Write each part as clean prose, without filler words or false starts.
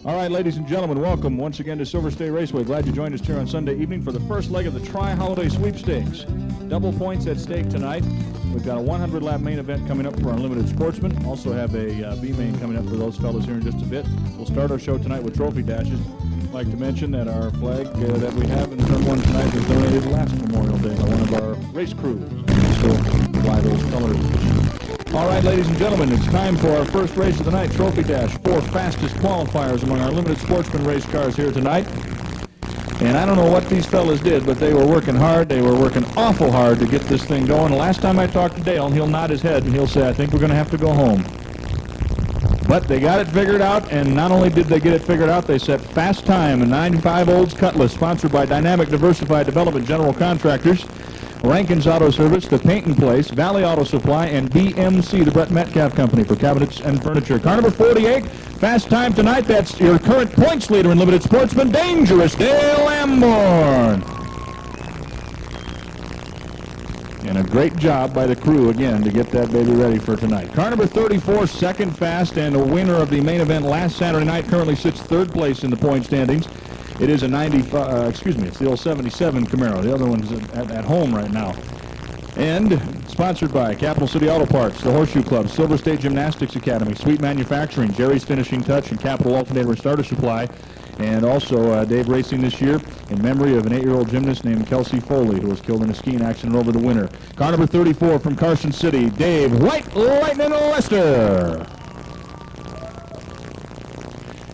All right, ladies and gentlemen, welcome once again to Silver State Raceway. Glad you joined us here on Sunday evening for the first leg of the Tri-Holiday Sweepstakes. Double points at stake tonight. We've got a 100-lap main event coming up for our Unlimited Sportsmen. Also have a B-main coming up for those fellas here in just a bit. We'll start our show tonight with trophy dashes. I'd like to mention that our flag that we have in turn one tonight was donated last Memorial Day by one of our race crews. So fly those colors. All right, ladies and gentlemen, it's time for our first race of the night, Trophy Dash. 4 fastest qualifiers among our limited sportsman race cars here tonight. And I don't know what these fellas did, but they were working hard. They were working awful hard to get this thing going. Last time I talked to Dale, he'll nod his head and he'll say, I think we're going to have to go home. But they got it figured out, and not only did they get it figured out, they set fast time, a 9.5 Olds Cutlass, sponsored by Dynamic Diversified Development General Contractors, Rankin's Auto Service, The Paint and Place, Valley Auto Supply, and BMC, the Brett Metcalf Company, for cabinets and furniture. Car number 48, fast time tonight. That's your current points leader in Limited Sportsman, Dangerous Dale Lamborn. And a great job by the crew, again, to get that baby ready for tonight. Car number 34, second fast, and the winner of the main event last Saturday night, currently sits third place in the point standings. It is a it's the old 77 Camaro. The other one's at home right now. And sponsored by Capital City Auto Parts, the Horseshoe Club, Silver State Gymnastics Academy, Sweet Manufacturing, Jerry's Finishing Touch, and Capital Alternator and Starter Supply. And also Dave Racing this year in memory of an 8-year-old gymnast named Kelsey Foley, who was killed in a skiing accident over the winter. Car number 34 from Carson City, Dave White Lightning Lester.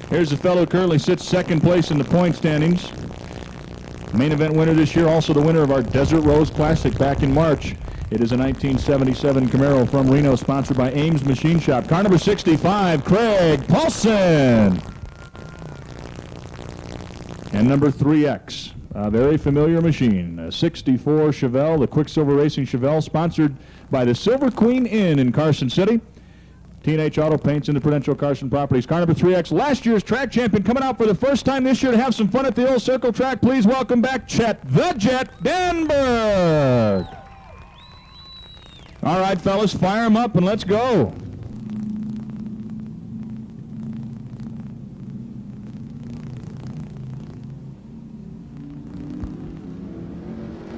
Here's the fellow who currently sits second place in the point standings. Main event winner this year, also the winner of our Desert Rose Classic back in March. It is a 1977 Camaro from Reno, sponsored by Ames Machine Shop. Car number 65, Craig Paulson. And number 3X, a very familiar machine, a 64 Chevelle, the Quicksilver Racing Chevelle, sponsored by the Silver Queen Inn in Carson City. T&H Auto Paints, Prudential Carson Properties. Car number 3X, last year's track champion, coming out for the first time this year to have some fun at the old Circle Track. Please welcome back Chet the Jet Denberg. All right, fellas, fire them up and let's go.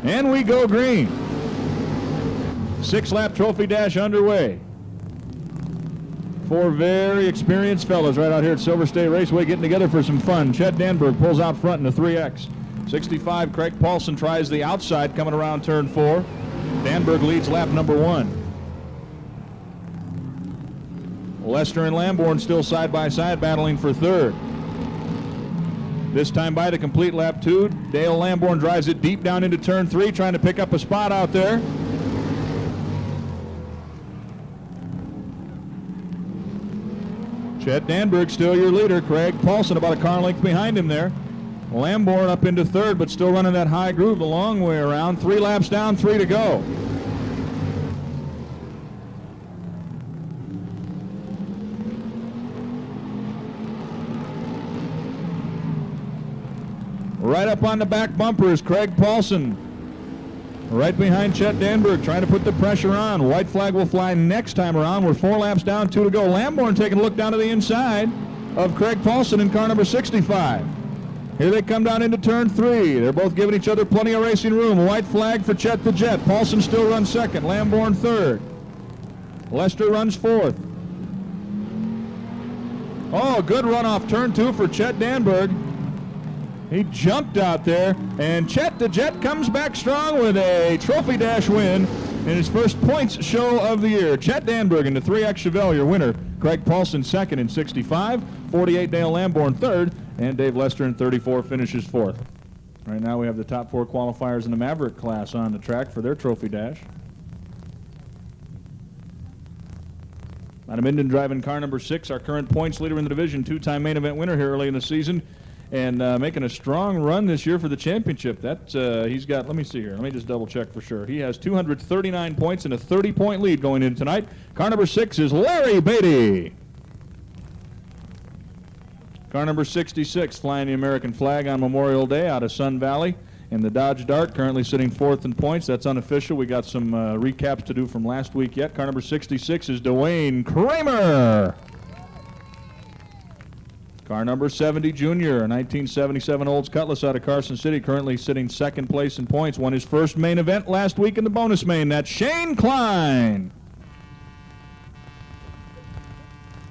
And we go green. 6-lap trophy dash underway. 4 very experienced fellas right out here at Silver State Raceway getting together for some fun. Chet Denberg pulls out front in the 3X. 65, Craig Paulson tries the outside coming around turn 4. Denberg leads lap number 1. Lester and Lamborn still side by side battling for third. This time by the complete lap 2. Dale Lamborn drives it deep down into turn 3, trying to pick up a spot out there. Chet Denberg still your leader. Craig Paulson about a car length behind him there. Lamborn up into third, but still running that high groove the long way around. 3 laps down, 3 to go. Right up on the back bumper is Craig Paulson. Right behind Chet Denberg, trying to put the pressure on. White flag will fly next time around. We're 4 laps down, 2 to go. Lamborn taking a look down to the inside of Craig Paulson in car number 65. Here they come down into turn 3. They're both giving each other plenty of racing room. White flag for Chet the Jet. Paulson still runs second. Lamborn third. Lester runs fourth. Oh, good run off turn 2 for Chet Denberg. He jumped out there, and Chet the Jet comes back strong with a trophy dash win in his first points show of the year. Chet Denberg in the 3X Chevelle, your winner. Craig Paulson second in 65, 48 Dale Lamborn third, and Dave Lester in 34 finishes fourth. Right now we have the top 4 qualifiers in the Maverick class on the track for their trophy dash. Adam Minden driving car number 6, our current points leader in the division, 2-time main event winner here early in the season. And making a strong run this year for the championship. He's got, let me see here. Let me just double check for sure. He has 239 points and a 30-point lead going into tonight. Car number 6 is Larry Beatty. Car number 66 flying the American flag on Memorial Day out of Sun Valley. And the Dodge Dart currently sitting 4th in points. That's unofficial. We got some recaps to do from last week yet. Car number 66 is Dwayne Kramer. Car number 70 Junior, a 1977 Olds Cutlass out of Carson City, currently sitting second place in points. Won his first main event last week in the bonus main. That's Shane Klein.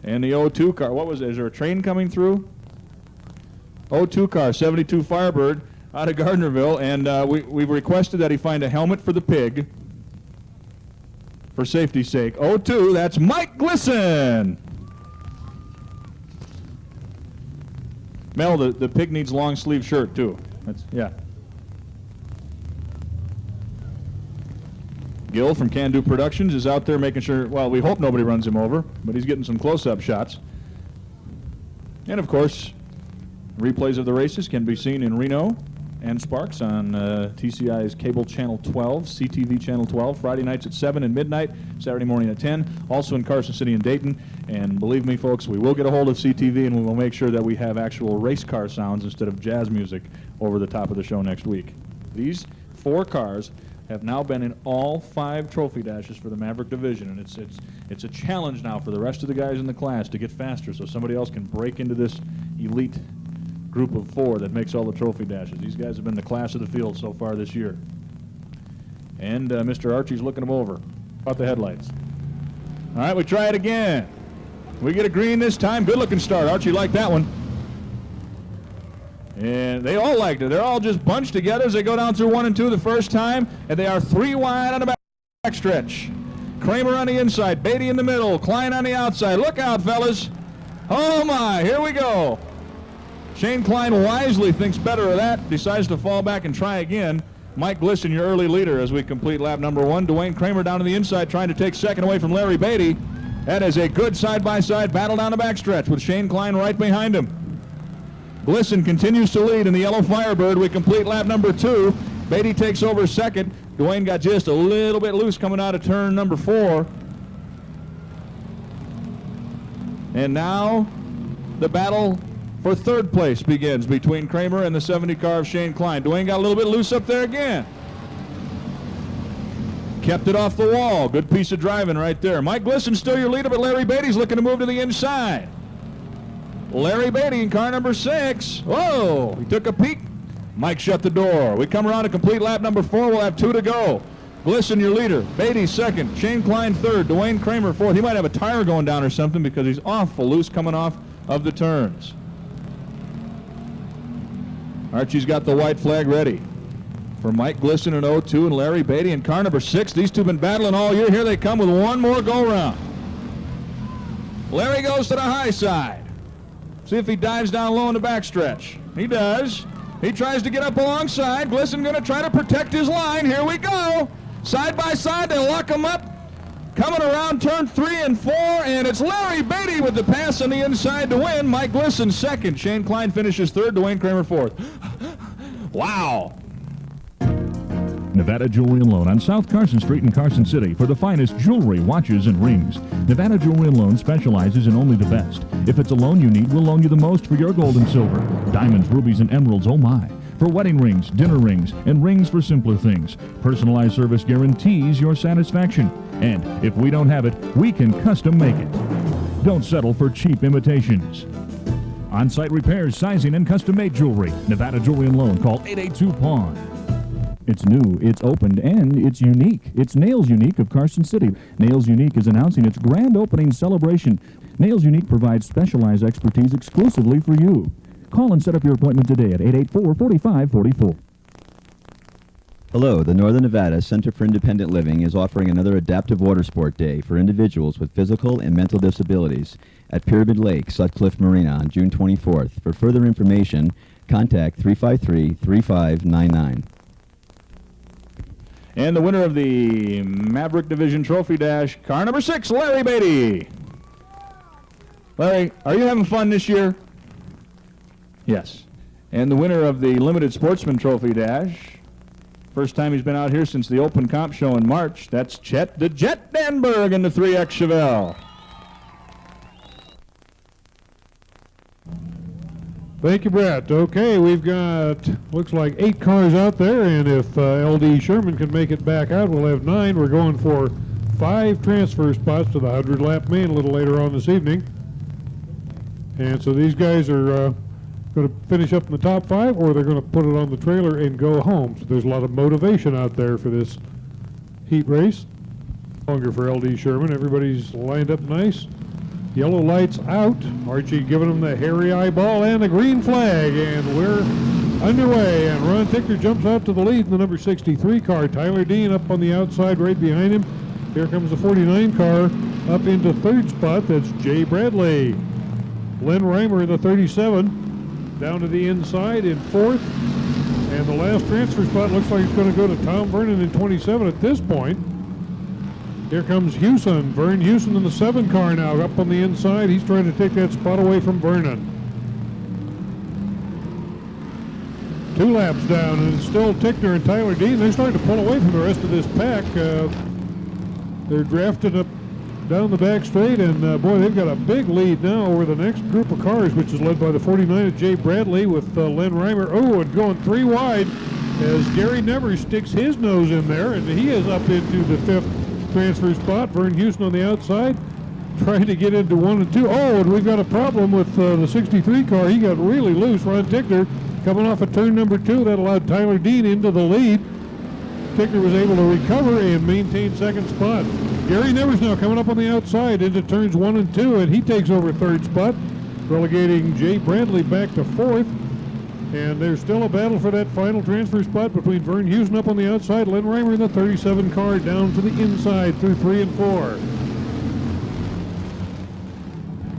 And the 02 car, what was it? Is there a train coming through? 02 car, 72 Firebird out of Gardnerville, and we've requested that he find a helmet for the pig for safety's sake. 02, that's Mike Glisson. Mel, the pig needs long sleeve shirt too. Yeah. Gil from Can Do Productions is out there making sure, well, we hope nobody runs him over, but he's getting some close-up shots. And of course, replays of the races can be seen in Reno and Sparks on TCI's cable channel 12, CTV channel 12, Friday nights at 7 and midnight, Saturday morning at 10, also in Carson City and Dayton. And believe me, folks, we will get a hold of CTV and we will make sure that we have actual race car sounds instead of jazz music over the top of the show next week. These 4 cars have now been in all 5 trophy dashes for the Maverick division, and it's a challenge now for the rest of the guys in the class to get faster so somebody else can break into this elite group of 4 that makes all the trophy dashes. These guys have been the class of the field so far this year. And Mr. Archie's looking them over. About the headlights. All right, we try it again. We get a green this time. Good looking start. Archie liked that one. And they all liked it. They're all just bunched together as they go down through 1 and 2 the first time, and they are 3 wide on the back stretch. Kramer on the inside, Beatty in the middle, Klein on the outside. Look out, fellas. Oh my, here we go. Shane Klein wisely thinks better of that, decides to fall back and try again. Mike Glisson, your early leader as we complete lap number 1. Dwayne Kramer down to the inside trying to take second away from Larry Beatty. That is a good side-by-side battle down the backstretch with Shane Klein right behind him. Glisson continues to lead in the yellow Firebird. We complete lap number 2. Beatty takes over second. Dwayne got just a little bit loose coming out of turn number 4. And now the battle for third place begins between Kramer and the 70 car of Shane Klein. Dwayne got a little bit loose up there again. Kept it off the wall. Good piece of driving right there. Mike Glisson still your leader, but Larry Beatty's looking to move to the inside. Larry Beatty in car number 6. Whoa, he took a peek. Mike shut the door. We come around to complete lap number 4. We'll have 2 to go. Glisson your leader. Beatty second. Shane Klein third. Dwayne Kramer fourth. He might have a tire going down or something because he's awful loose coming off of the turns. Archie's got the white flag ready for Mike Glisson in 02 and Larry Beatty in car number 6. These two have been battling all year. Here they come with one more go-round. Larry goes to the high side. See if he dives down low in the backstretch. He does. He tries to get up alongside. Glisson going to try to protect his line. Here we go. Side by side, they lock him up. Coming around turn 3 and 4, and it's Larry Beatty with the pass on the inside to win. Mike Glisson second. Shane Klein finishes third. Dwayne Kramer fourth. Wow. Nevada Jewelry and Loan on South Carson Street in Carson City for the finest jewelry, watches, and rings. Nevada Jewelry and Loan specializes in only the best. If it's a loan you need, we'll loan you the most for your gold and silver. Diamonds, rubies, and emeralds, oh my. For wedding rings, dinner rings, and rings for simpler things. Personalized service guarantees your satisfaction. And if we don't have it, we can custom make it. Don't settle for cheap imitations. On-site repairs, sizing, and custom-made jewelry. Nevada Jewelry and Loan. Call 882-PAWN. It's new, it's opened, and it's unique. It's Nails Unique of Carson City. Nails Unique is announcing its grand opening celebration. Nails Unique provides specialized expertise exclusively for you. Call and set up your appointment today at 884-4544. Hello, the Northern Nevada Center for Independent Living is offering another Adaptive Water Sport Day for individuals with physical and mental disabilities at Pyramid Lake, Sutcliffe Marina on June 24th. For further information, contact 353-3599. And the winner of the Maverick Division Trophy Dash, car number 6, Larry Beatty. Larry, are you having fun this year? Yes. And the winner of the Limited Sportsman Trophy Dash, first time he's been out here since the Open Comp show in March, that's Chet the Jet Danberg in the 3X Chevelle. Thank you, Brett. Okay, we've got, looks like 8 cars out there, and if LD Sherman can make it back out, we'll have 9. We're going for 5 transfer spots to the 100-lap main a little later on this evening. And so these guys are going to finish up in the top 5, or they're going to put it on the trailer and go home. So there's a lot of motivation out there for this heat race. Longer for LD Sherman. Everybody's lined up nice. Yellow lights out. Archie giving them the hairy eyeball and a green flag, and we're underway. And Ron Tickner jumps out to the lead in the number 63 car. Tyler Dean up on the outside right behind him. Here comes the 49 car up into third spot. That's Jay Bradley. Len Reimer in the 37 down to the inside in fourth. And the last transfer spot looks like it's going to go to Tom Vernon in 27 at this point. Here comes Hewson. Vern Hewson in the 7 car now up on the inside. He's trying to take that spot away from Vernon. 2 laps down, and it's still Tickner and Tyler Dean. They're starting to pull away from the rest of this pack. They're drafted up down the back straight, and boy, they've got a big lead now over the next group of cars, which is led by the 49 of Jay Bradley with Len Reimer. Oh, and going 3 wide as Gary Nevers sticks his nose in there, and he is up into the 5th transfer spot. Vern Hewson on the outside trying to get into 1 and 2. Oh, and we've got a problem with the 63 car. He got really loose. Ron Tickner coming off of turn number 2. That allowed Tyler Dean into the lead. Tickner was able to recover and maintain 2nd spot. Gary Nevers now coming up on the outside into turns 1 and 2, and he takes over 3rd spot, relegating Jay Bradley back to 4th. And there's still a battle for that final transfer spot between Vern Hewson up on the outside, Len Reimer in the 37 car down to the inside through 3 and 4.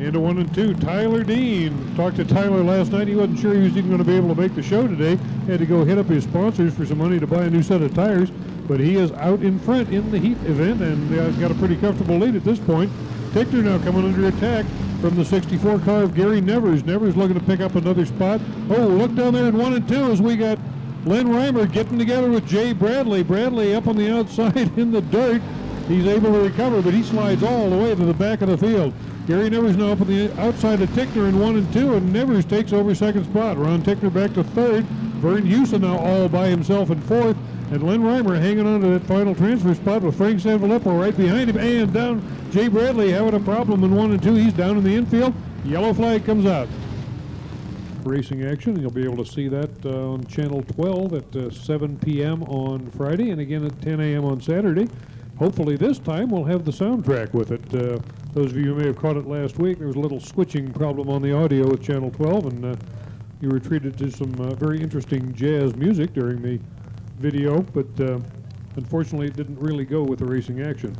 Into 1 and 2, Tyler Dean. Talked to Tyler last night. He wasn't sure he was even going to be able to make the show today. Had to go hit up his sponsors for some money to buy a new set of tires. But he is out in front in the heat event and got a pretty comfortable lead at this point. Tickner now coming under attack from the 64 car of Gary Nevers. Nevers looking to pick up another spot. Oh, look down there in 1 and 2 as we got Len Reimer getting together with Jay Bradley. Bradley up on the outside in the dirt. He's able to recover, but he slides all the way to the back of the field. Gary Nevers now up on the outside of Tickner in 1 and 2, and Nevers takes over 2nd spot. Ron Tickner back to 3rd. Vern Hewson now all by himself in 4th. And Len Reimer hanging on to that final transfer spot with Frank Sanfilippo right behind him. And down Jay Bradley having a problem in 1 and 2. He's down in the infield. Yellow flag comes out. Racing action. You'll be able to see that on Channel 12 at 7 p.m. on Friday and again at 10 a.m. on Saturday. Hopefully this time we'll have the soundtrack with it. Those of you who may have caught it last week, there was a little switching problem on the audio with Channel 12, and you were treated to some very interesting jazz music during the video, but unfortunately it didn't really go with the racing action.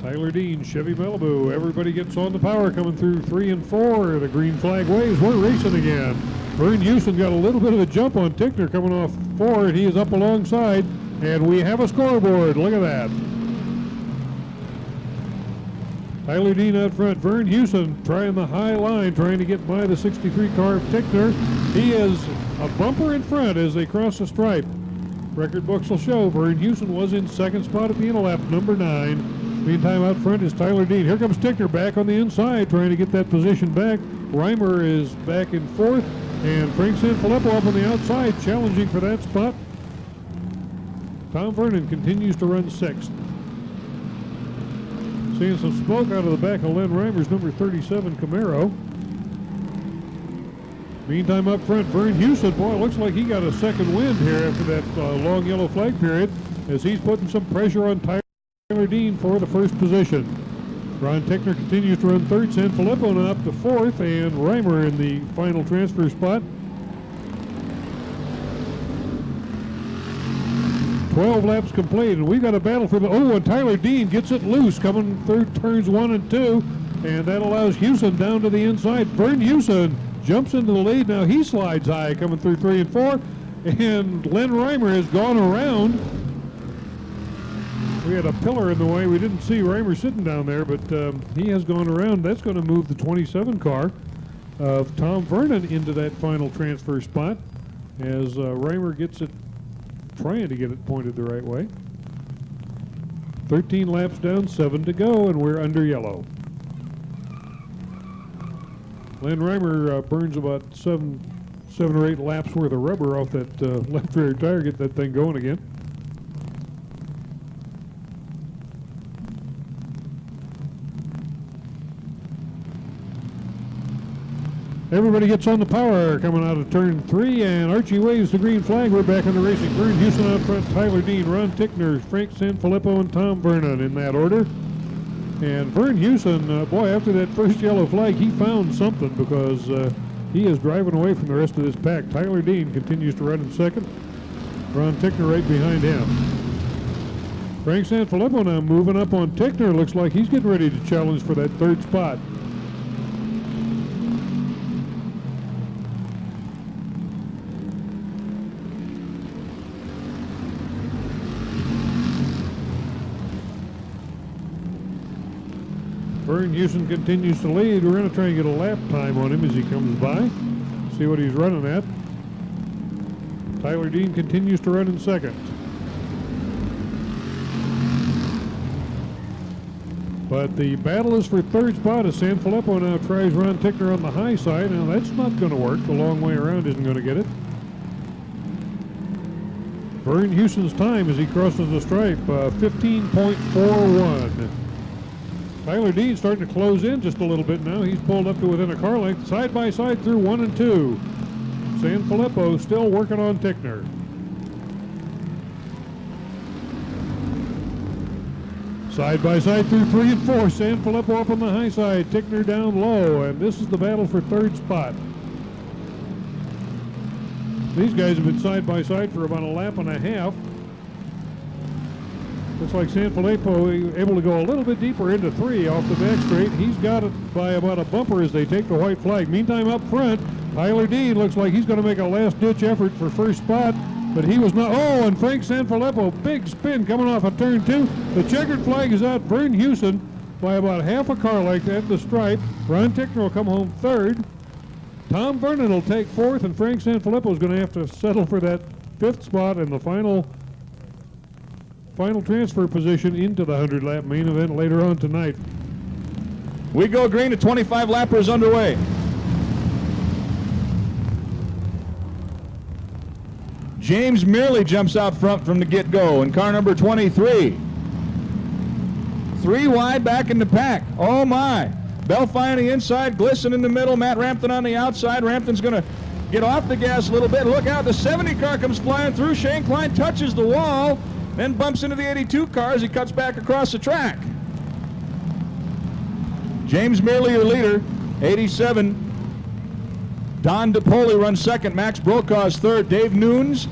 Tyler Dean, Chevy Malibu, everybody gets on the power coming through 3 and 4. The green flag waves, we're racing again. Vern Hewson got a little bit of a jump on Tickner coming off 4, and he is up alongside, and we have a scoreboard. Look at that. Tyler Dean out front. Vern Hewson trying the high line, trying to get by the 63 car of Tickner. He is a bumper in front as they cross the stripe. Record books will show Vern Hewson was in 2nd spot at the end of lap number 9. Meantime, out front is Tyler Dean. Here comes Tickner back on the inside, trying to get that position back. Reimer is back in 4th, and Frank Sanfilippo up on the outside, challenging for that spot. Tom Vernon continues to run 6th. Seeing some smoke out of the back of Len Reimer's number 37 Camaro. Meantime, up front, Vern Hewson, boy, looks like he got a second wind here after that long yellow flag period, as he's putting some pressure on Tyler Dean for the 1st position. Ron Tickner continues to run 3rd, Sanfilippo now up to 4th, and Reimer in the final transfer spot. 12 laps complete, and we've got a battle for the... Oh, and Tyler Dean gets it loose coming through turns 1 and 2, and that allows Hewson down to the inside. Vern Hewson jumps into the lead. Now he slides high coming through 3 and 4, and Len Reimer has gone around. We had a pillar in the way. We didn't see Reimer sitting down there, but he has gone around. That's going to move the 27 car of Tom Vernon into that final transfer spot as Reimer gets it, trying to get it pointed the right way. 13 laps down, 7 to go, and we're under yellow. Len Reimer burns about seven or 8 laps worth of rubber off that left rear tire, get that thing going again. Everybody gets on the power coming out of turn 3, and Archie waves the green flag. We're back on the racing. Vern Houston out front, Tyler Dean, Ron Tickner, Frank Sanfilippo, and Tom Vernon in that order. And Vern Houston, boy, after that first yellow flag, he found something because he is driving away from the rest of this pack. Tyler Dean continues to run in second. Ron Tickner right behind him. Frank Sanfilippo now moving up on Tickner. Looks like he's getting ready to challenge for that third spot. Vern Houston continues to lead. We're going to try and get a lap time on him as he comes by. See what he's running at. Tyler Dean continues to run in second. But the battle is for third spot as Sanfilippo now tries Ron Tickner on the high side. Now that's not going to work. The long way around isn't going to get it. Vern Houston's time as he crosses the stripe, 15.41. Tyler Dean starting to close in just a little bit now. He's pulled up to within a car length, side by side through 1 and 2. Sanfilippo still working on Tickner. Side by side through 3 and 4. Sanfilippo up on the high side, Tickner down low, and this is the battle for third spot. These guys have been side by side for about a lap and a half. Looks like Sanfilippo able to go a little bit deeper into 3 off the back straight. He's got it by about a bumper as they take the white flag. Meantime, up front, Tyler Dean looks like he's going to make a last-ditch effort for first spot, but he was not. Oh, and Frank Sanfilippo, big spin coming off of turn 2. The checkered flag is out. Vern Houston by about half a car length at the stripe. Ron Tickner will come home third. Tom Vernon will take fourth, and Frank Sanfilippo is going to have to settle for that 5th spot in the final transfer position into the 100-lap main event later on tonight. We go green, the 25 lappers underway. James Mearley jumps out front from the get-go in car number 23. 3 wide back in the pack. Oh my. Belfi on the inside, Glisson in the middle, Matt Rampton on the outside. Rampton's going to get off the gas a little bit. Look out, the 70 car comes flying through. Shane Klein touches the wall, then bumps into the 82 car as he cuts back across the track. James Mearley, your leader, 87. Don DePoli runs second. Max Brokaw's third. Dave Nunes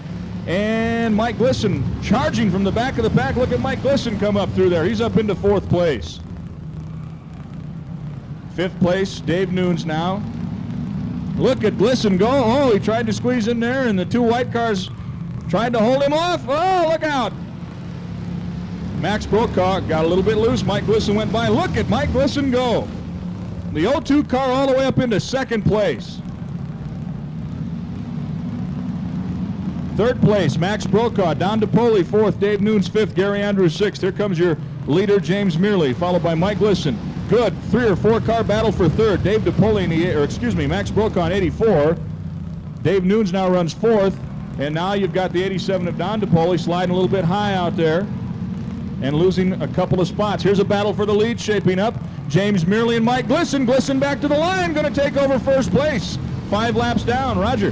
and Mike Glisson charging from the back of the pack. Look at Mike Glisson come up through there. He's up into 4th place. 5th place, Dave Nunes now. Look at Glisson go. Oh, he tried to squeeze in there, and the 2 white cars tried to hold him off. Oh, look out. Max Brokaw got a little bit loose. Mike Glisson went by. Look at Mike Glisson go. The 02 car all the way up into 2nd place. 3rd place, Max Brokaw. Don DePoli, 4th. Dave Nunes, 5th. Gary Andrews, 6th. Here comes your leader, James Mearley, followed by Mike Glisson. Good 3 or 4 car battle for 3rd. Dave DePoli, Max Brokaw in 84. Dave Nunes now runs 4th. And now you've got the 87 of Don DePoli sliding a little bit high out there and losing a couple of spots. Here's a battle for the lead shaping up. James Mearley and Mike Glisson. Glisson back to the line, going to take over 1st place. 5 laps down. Roger.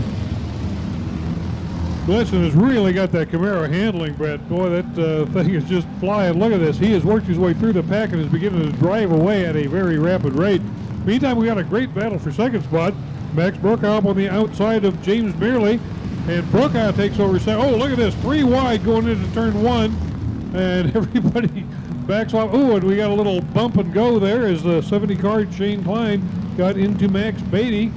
Glisson has really got that Camaro handling, Brett. Boy, that thing is just flying. Look at this. He has worked his way through the pack and is beginning to drive away at a very rapid rate. Meantime, we got a great battle for 2nd spot. Max Brokaw up on the outside of James Mearley. And Brokaw takes over second. Oh, look at this. 3 wide going into turn 1. And everybody backs off. Oh, and we got a little bump and go there as the 70 car Shane Klein got into Max Beatty.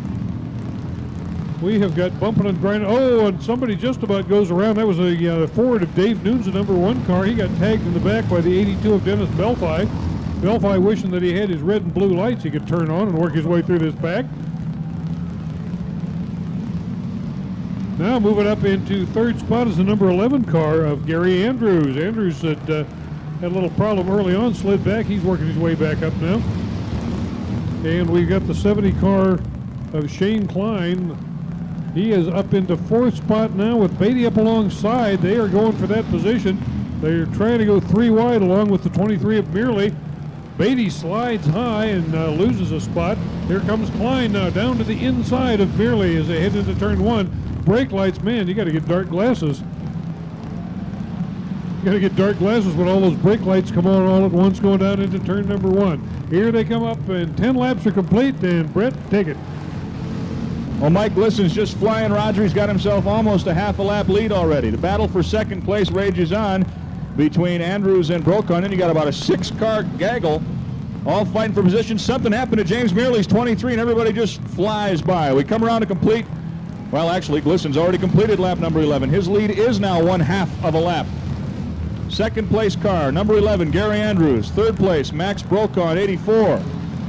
We have got bumping and grinding. Oh, and somebody just about goes around. That was a Ford of Dave Nunes, the number 1 car. He got tagged in the back by the 82 of Dennis Belfi. Belfi wishing that he had his red and blue lights he could turn on and work his way through this pack. Now moving up into 3rd spot is the number 11 car of Gary Andrews. Andrews had a little problem early on, slid back. He's working his way back up now. And we've got the 70 car of Shane Klein. He is up into 4th spot now with Beatty up alongside. They are going for that position. They're trying to go 3 wide along with the 23 of Mearley. Beatty slides high and loses a spot. Here comes Klein now down to the inside of Mearley as they head into turn 1. Brake lights, man, you got to get dark glasses. You got to get dark glasses when all those brake lights come on all at once going down into turn number 1. Here they come up, and 10 laps are complete, and Brett, take it. Well, Mike Glissen's just flying, Roger. He's got himself almost a half a lap lead already. The battle for second place rages on between Andrews and Brocon. Then you got about a 6-car gaggle, all fighting for position. Something happened to James Mearley's 23, and everybody just flies by. We come around to complete. Well, actually, Glissen's already completed lap number 11. His lead is now 1/2 of a lap. Second place car, number 11, Gary Andrews. Third place, Max Brocon, 84.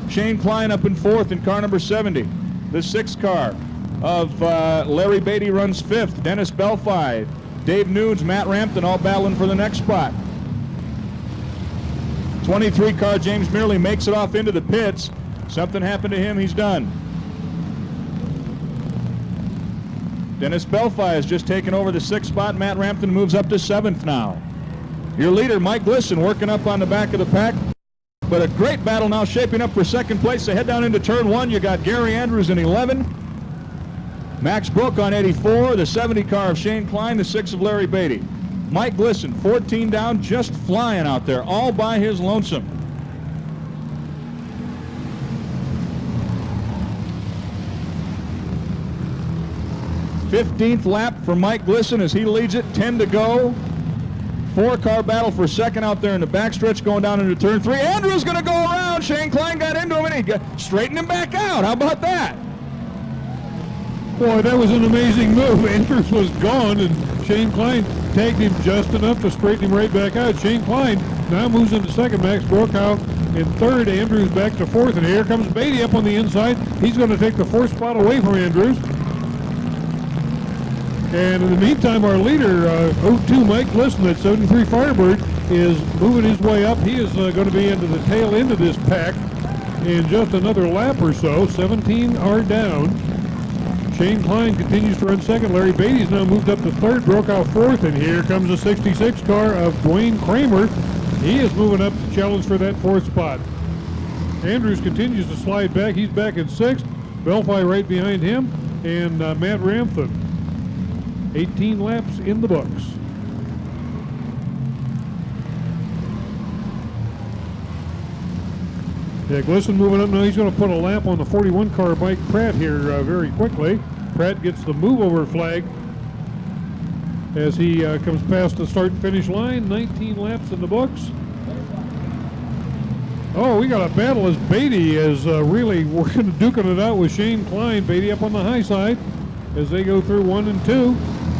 Shane Klein up in fourth in car number 70. The sixth car of Larry Beatty runs fifth. Dennis Belfi, Dave Nunes, Matt Rampton all battling for the next spot. 23 car James Mearley makes it off into the pits. Something happened to him, he's done. Dennis Belfi has just taken over the 6th spot. Matt Rampton moves up to 7th now. Your leader, Mike Glissen, working up on the back of the pack. But a great battle now shaping up for second place. They head down into turn 1. You got Gary Andrews in 11. Max Brook on 84. The 70 car of Shane Klein. The 6 of Larry Beatty. Mike Glissen, 14 down, just flying out there, all by his lonesome. '15th lap for Mike Glissen as he leads it, 10 to go. 4-car battle for second out there in the backstretch going down into turn 3. Andrews going to go around. Shane Klein got into him and he straightened him back out. How about that? Boy, that was an amazing move. Andrews was gone and Shane Klein tagged him just enough to straighten him right back out. Shane Klein now moves into second. Max Brokow in third. Andrews back to fourth. And here comes Beatty up on the inside. He's going to take the 4th spot away from Andrews. And in the meantime, our leader, 02 Mike Glissen, that 73 Firebird, is moving his way up. He is going to be into the tail end of this pack in just another lap or so. 17 are down. Shane Klein continues to run second. Larry Beatty's now moved up to third, broke out fourth, and here comes the 66 car of Dwayne Kramer. He is moving up to challenge for that 4th spot. Andrews continues to slide back. He's back in 6th. Belfi right behind him, and Matt Rampton. 18 laps in the books. Yeah, Glissen moving up now. He's going to put a lap on the 41 car Mike Pratt here very quickly. Pratt gets the move over flag as he comes past the start and finish line. 19 laps in the books. Oh, we got a battle as Beatty is really working, duking it out with Shane Klein. Beatty up on the high side as they go through 1 and 2.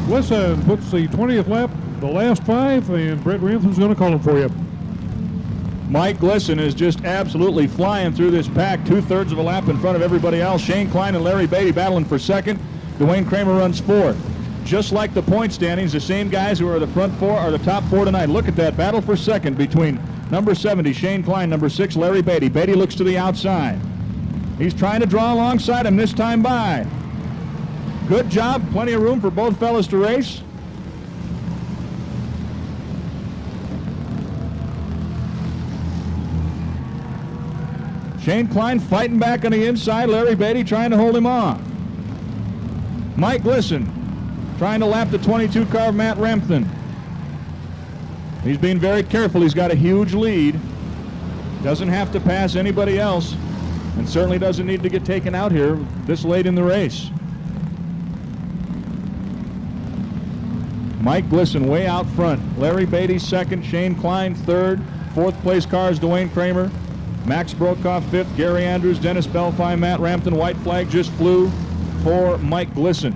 Glissen puts the 20th lap, the last 5, and Brett Rampton's going to call him for you. Mike Glissen is just absolutely flying through this pack, 2/3 of a lap in front of everybody else. Shane Klein and Larry Beatty battling for second. Dwayne Kramer runs 4th. Just like the point standings, the same guys who are the front 4 are the top 4 tonight. Look at that battle for second between number 70, Shane Klein, number 6, Larry Beatty. Beatty looks to the outside. He's trying to draw alongside him this time by. Good job, plenty of room for both fellas to race. Shane Klein fighting back on the inside. Larry Beatty trying to hold him off. Mike Glissen trying to lap the 22 car of Matt Rampton. He's being very careful. He's got a huge lead. Doesn't have to pass anybody else, and certainly doesn't need to get taken out here this late in the race. Mike Glissen way out front. Larry Beatty second, Shane Klein third. 4th place car is Dwayne Kramer. Max Brokoff 5th, Gary Andrews, Dennis Belfi, Matt Rampton. White flag just flew for Mike Glissen.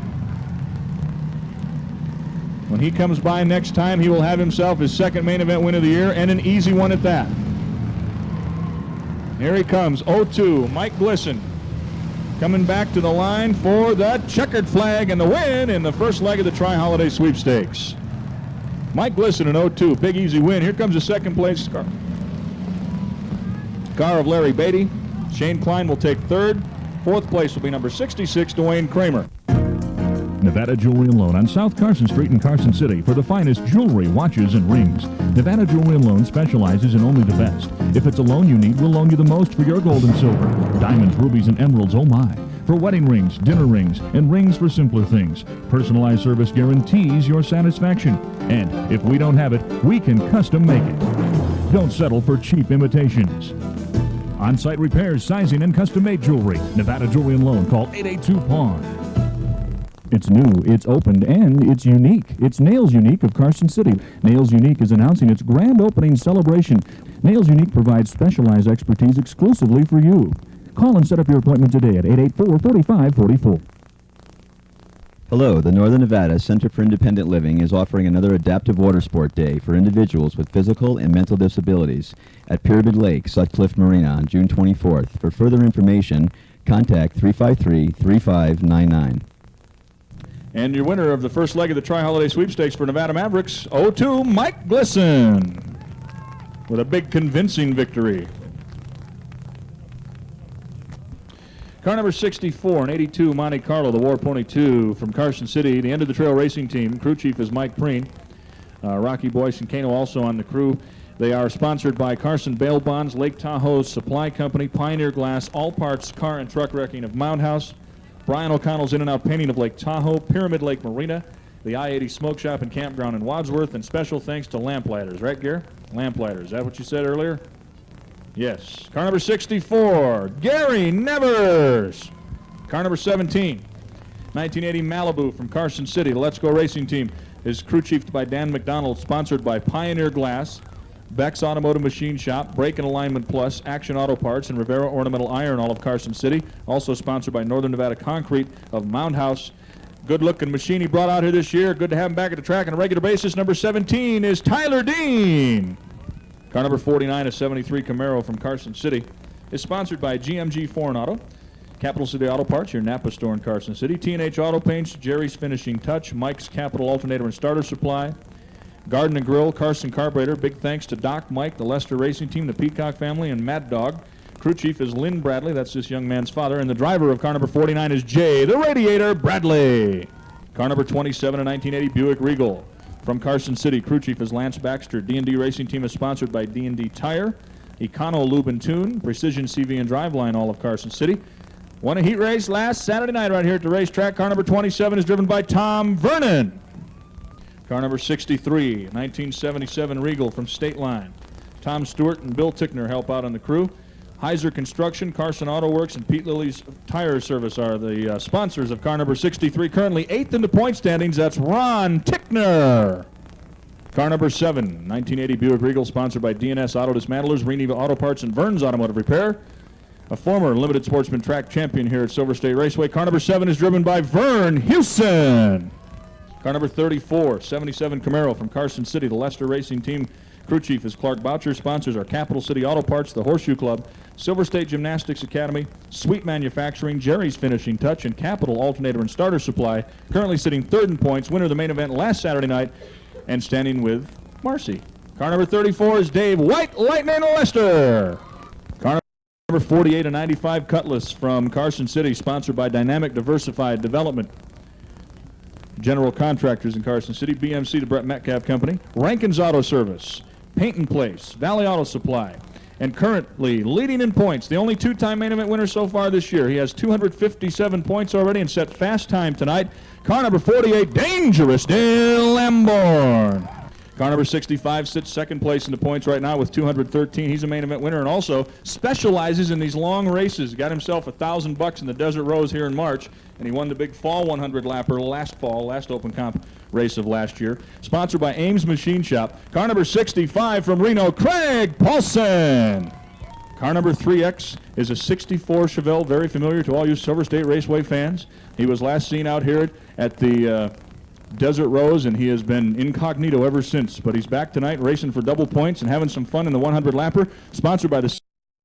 When he comes by next time, he will have himself his 2nd main event win of the year, and an easy one at that. Here he comes, 02, Mike Glissen. Coming back to the line for the checkered flag and the win in the first leg of the Tri-Holiday Sweepstakes. Mike Glissen in 02, big easy win. Here comes the 2nd place car of Larry Beatty. Shane Klein will take 3rd. 4th place will be number 66, Dwayne Kramer. Nevada Jewelry and Loan on South Carson Street in Carson City for the finest jewelry, watches, and rings. Nevada Jewelry and Loan specializes in only the best. If it's a loan you need, we'll loan you the most for your gold and silver. Diamonds, rubies, and emeralds, oh my. For wedding rings, dinner rings, and rings for simpler things. Personalized service guarantees your satisfaction. And if we don't have it, we can custom make it. Don't settle for cheap imitations. On-site repairs, sizing, and custom-made jewelry. Nevada Jewelry and Loan. Call 882-PAWN. It's new, it's opened, and it's unique. It's Nails Unique of Carson City. Nails Unique is announcing its grand opening celebration. Nails Unique provides specialized expertise exclusively for you. Call and set up your appointment today at 884-4544. Hello, the Northern Nevada Center for Independent Living is offering another adaptive water sport day for individuals with physical and mental disabilities at Pyramid Lake, Sutcliffe Marina on June 24th. For further information, contact 353-3599. And your winner of the first leg of the Tri-Holiday Sweepstakes for Nevada Mavericks, 0-2, Mike Glisson, with a big convincing victory. Car number 64, an 82 Monte Carlo, the War Pony 2 from Carson City. The end of the trail racing team. Crew chief is Mike Preen. Rocky Boyce and Kano also on the crew. They are sponsored by Carson Bail Bonds, Lake Tahoe Supply Company, Pioneer Glass, All Parts Car and Truck Wrecking of Mound House, Brian O'Connell's In and Out Painting of Lake Tahoe, Pyramid Lake Marina, the I-80 Smoke Shop and Campground in Wadsworth, and special thanks to Lamplighters. Right, Gare? Lamplighters. Is that what you said earlier? Yes. Car number 64, Gary Nevers. Car number 17, 1980 Malibu from Carson City. The Let's Go Racing Team is crew chiefed by Dan McDonald, sponsored by Pioneer Glass, Beck's Automotive Machine Shop, Brake and Alignment Plus, Action Auto Parts, and Rivera Ornamental Iron, all of Carson City. Also sponsored by Northern Nevada Concrete of Mound House. Good-looking machine he brought out here this year. Good to have him back at the track on a regular basis. Number 17 is Tyler Dean. Car number 49, a 73 Camaro from Carson City, is sponsored by GMG Foreign Auto, Capital City Auto Parts, your Napa store in Carson City, T&H Auto Paints, Jerry's Finishing Touch, Mike's Capital Alternator and Starter Supply, Garden and Grill, Carson Carburetor. Big thanks to Doc, Mike, the Lester Racing Team, the Peacock family, and Mad Dog. Crew chief is Lynn Bradley. That's this young man's father. And the driver of car number 49 is Jay, the Radiator Bradley. Car number 27, a 1980 Buick Regal from Carson City. Crew chief is Lance Baxter. D&D Racing Team is sponsored by D&D Tire, Econo Lube and Tune, Precision CV and Driveline, all of Carson City. Won a heat race last Saturday night right here at the racetrack. Car number 27 is driven by Tom Vernon. Car number 63, 1977 Regal from State Line. Tom Stewart and Bill Tickner help out on the crew. Heiser Construction, Carson Auto Works, and Pete Lilly's Tire Service are the sponsors of car number 63. Currently 8th in the point standings. That's Ron Tickner. Car number 7, 1980 Buick Regal, sponsored by DNS Auto Dismantlers, Reneva Auto Parts, and Vern's Automotive Repair. A former Limited Sportsman track champion here at Silver State Raceway. Car number 7 is driven by Vern Houston. Car number 34, 77 Camaro from Carson City, the Lester Racing Team. Crew chief is Clark Boucher. Sponsors are Capital City Auto Parts, the Horseshoe Club, Silver State Gymnastics Academy, Sweet Manufacturing, Jerry's Finishing Touch, and Capital Alternator and Starter Supply. Currently sitting third in points, winner of the main event last Saturday night, and standing with Marcy. Car number 34 is Dave White, Lightning Lester. Car number 48, a 95 Cutlass from Carson City, sponsored by Dynamic Diversified Development. General Contractors in Carson City, BMC, the Brett Metcalf Company, Rankin's Auto Service, Paint and Place, Valley Auto Supply, and currently leading in points, the only two-time main event winner so far this year. He has 257 points already and set fast time tonight. Car number 48, Dangerous Dale Lamborn. Car number 65 sits second place in the points right now with 213. He's a main event winner and also specializes in these long races. Got himself $1,000 in the Desert Rose here in March, and he won the big fall 100 lapper last open comp race of last year. Sponsored by Ames Machine Shop. Car number 65 from Reno, Craig Paulson. Car number 3X is a 64 Chevelle, very familiar to all you Silver State Raceway fans. He was last seen out here at the Desert Rose, and he has been incognito ever since. But he's back tonight racing for double points and having some fun in the 100 lapper. Sponsored by the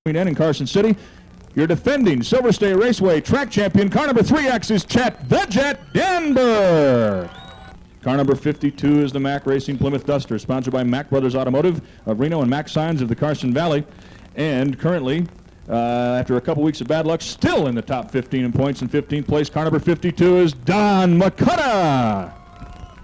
Queen Inn in Carson City. Your defending Silver State Raceway track champion, car number 3X, is Chet the Jet Denberg. Car number 52 is the Mack Racing Plymouth Duster, sponsored by Mack Brothers Automotive of Reno and Mack Signs of the Carson Valley. And currently After a couple weeks of bad luck, still in the top 15 in points in 15th place. Car number 52 is Don McCutcheon.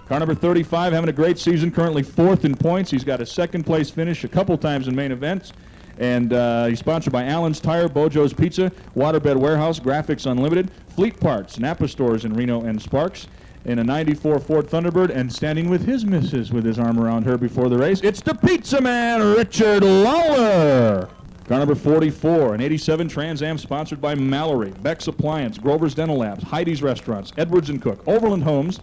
Car number 35 having a great season, currently 4th in points. He's got a 2nd place finish a couple times in main events. And he's sponsored by Allen's Tire, Bojo's Pizza, Waterbed Warehouse, Graphics Unlimited, Fleet Parts, Napa stores in Reno and Sparks, in a 94 Ford Thunderbird, and standing with his missus with his arm around her before the race, it's the Pizza Man, Richard Lawler. Car number 44, an 87 Trans Am sponsored by Mallory, Beck's Appliance, Grover's Dental Labs, Heidi's Restaurants, Edwards & Cook, Overland Homes,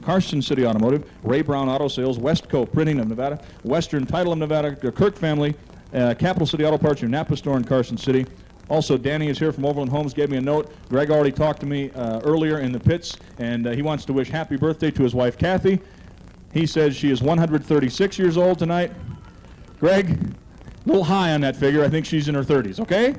Carson City Automotive, Ray Brown Auto Sales, Westco Printing of Nevada, Western Title of Nevada, Kirk Family, Capital City Auto Parts, your Napa store in Carson City. Also, Danny is here from Overland Homes, gave me a note. Greg already talked to me earlier in the pits, and he wants to wish happy birthday to his wife, Kathy. He says she is 136 years old tonight. Greg, a little high on that figure. I think she's in her 30s, okay?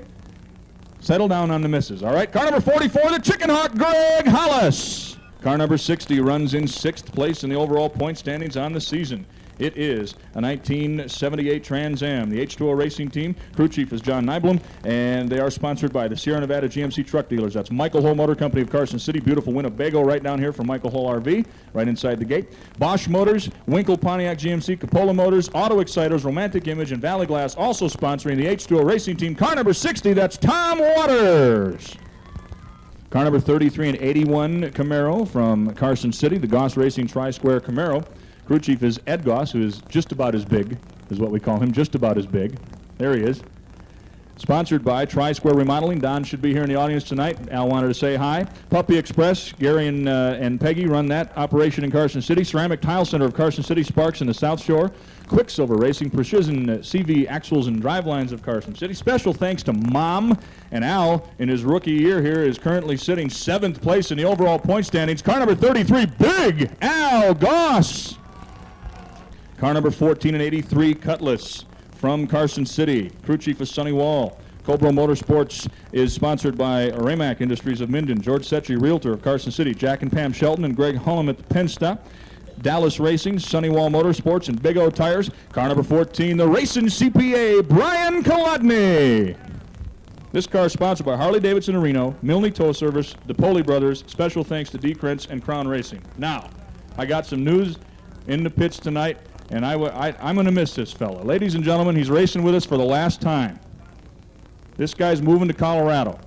Settle down on the misses, all right? Car number 44, the Chicken Hawk, Greg Hollis. Car number 60 runs in 6th place in the overall point standings on the season. It is a 1978 Trans Am. The H2O Racing Team, crew chief is John Nyblum, and they are sponsored by the Sierra Nevada GMC Truck Dealers. That's Michael Hull Motor Company of Carson City, beautiful Winnebago right down here from Michael Hull RV, right inside the gate. Bosch Motors, Winkle Pontiac GMC, Capola Motors, Auto Exciters, Romantic Image, and Valley Glass also sponsoring the H2O Racing Team. Car number 60, that's Tom Waters. Car number 33, an 81 Camaro from Carson City, the Goss Racing Tri-Square Camaro. Crew chief is Ed Goss, who is just about as big, is what we call him, just about as big. There he is. Sponsored by Tri-Square Remodeling. Don should be here in the audience tonight. Al wanted to say hi. Puppy Express, Gary and Peggy run that operation in Carson City. Ceramic Tile Center of Carson City, Sparks in the South Shore. Quicksilver Racing, Precision CV Axles and Drivelines of Carson City. Special thanks to Mom. And Al, in his rookie year here, is currently sitting 7th place in the overall point standings. Car number 33, Big Al Goss. Car number 14 and 83, Cutlass from Carson City. Crew chief is Sonny Wall. Cobra Motorsports is sponsored by Ramac Industries of Minden, George Setchy, Realtor of Carson City, Jack and Pam Shelton, and Greg Hullum at the Pensta. Dallas Racing, Sonny Wall Motorsports, and Big O Tires. Car number 14, the Racing CPA, Brian Kolodny. This car is sponsored by Harley-Davidson of Reno, Milne Tow Service, DePoli Brothers. Special thanks to D. Krentz and Crown Racing. Now, I got some news in the pits tonight. And I'm going to miss this fella. Ladies and gentlemen, he's racing with us for the last time. This guy's moving to Colorado.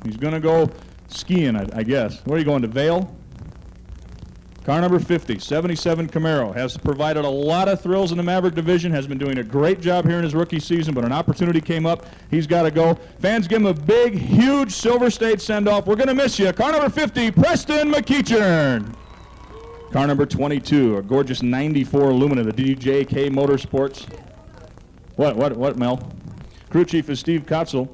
He's going to go skiing, I guess. Where are you going, to Vail? Car number 50, 77 Camaro, has provided a lot of thrills in the Maverick division, has been doing a great job here in his rookie season, but an opportunity came up. He's got to go. Fans give him a big, huge Silver State send-off. We're going to miss you. Car number 50, Preston McEachern. Car number 22, a gorgeous 94 Lumina, the DJK Motorsports. What, Mel? Crew chief is Steve Kotzel.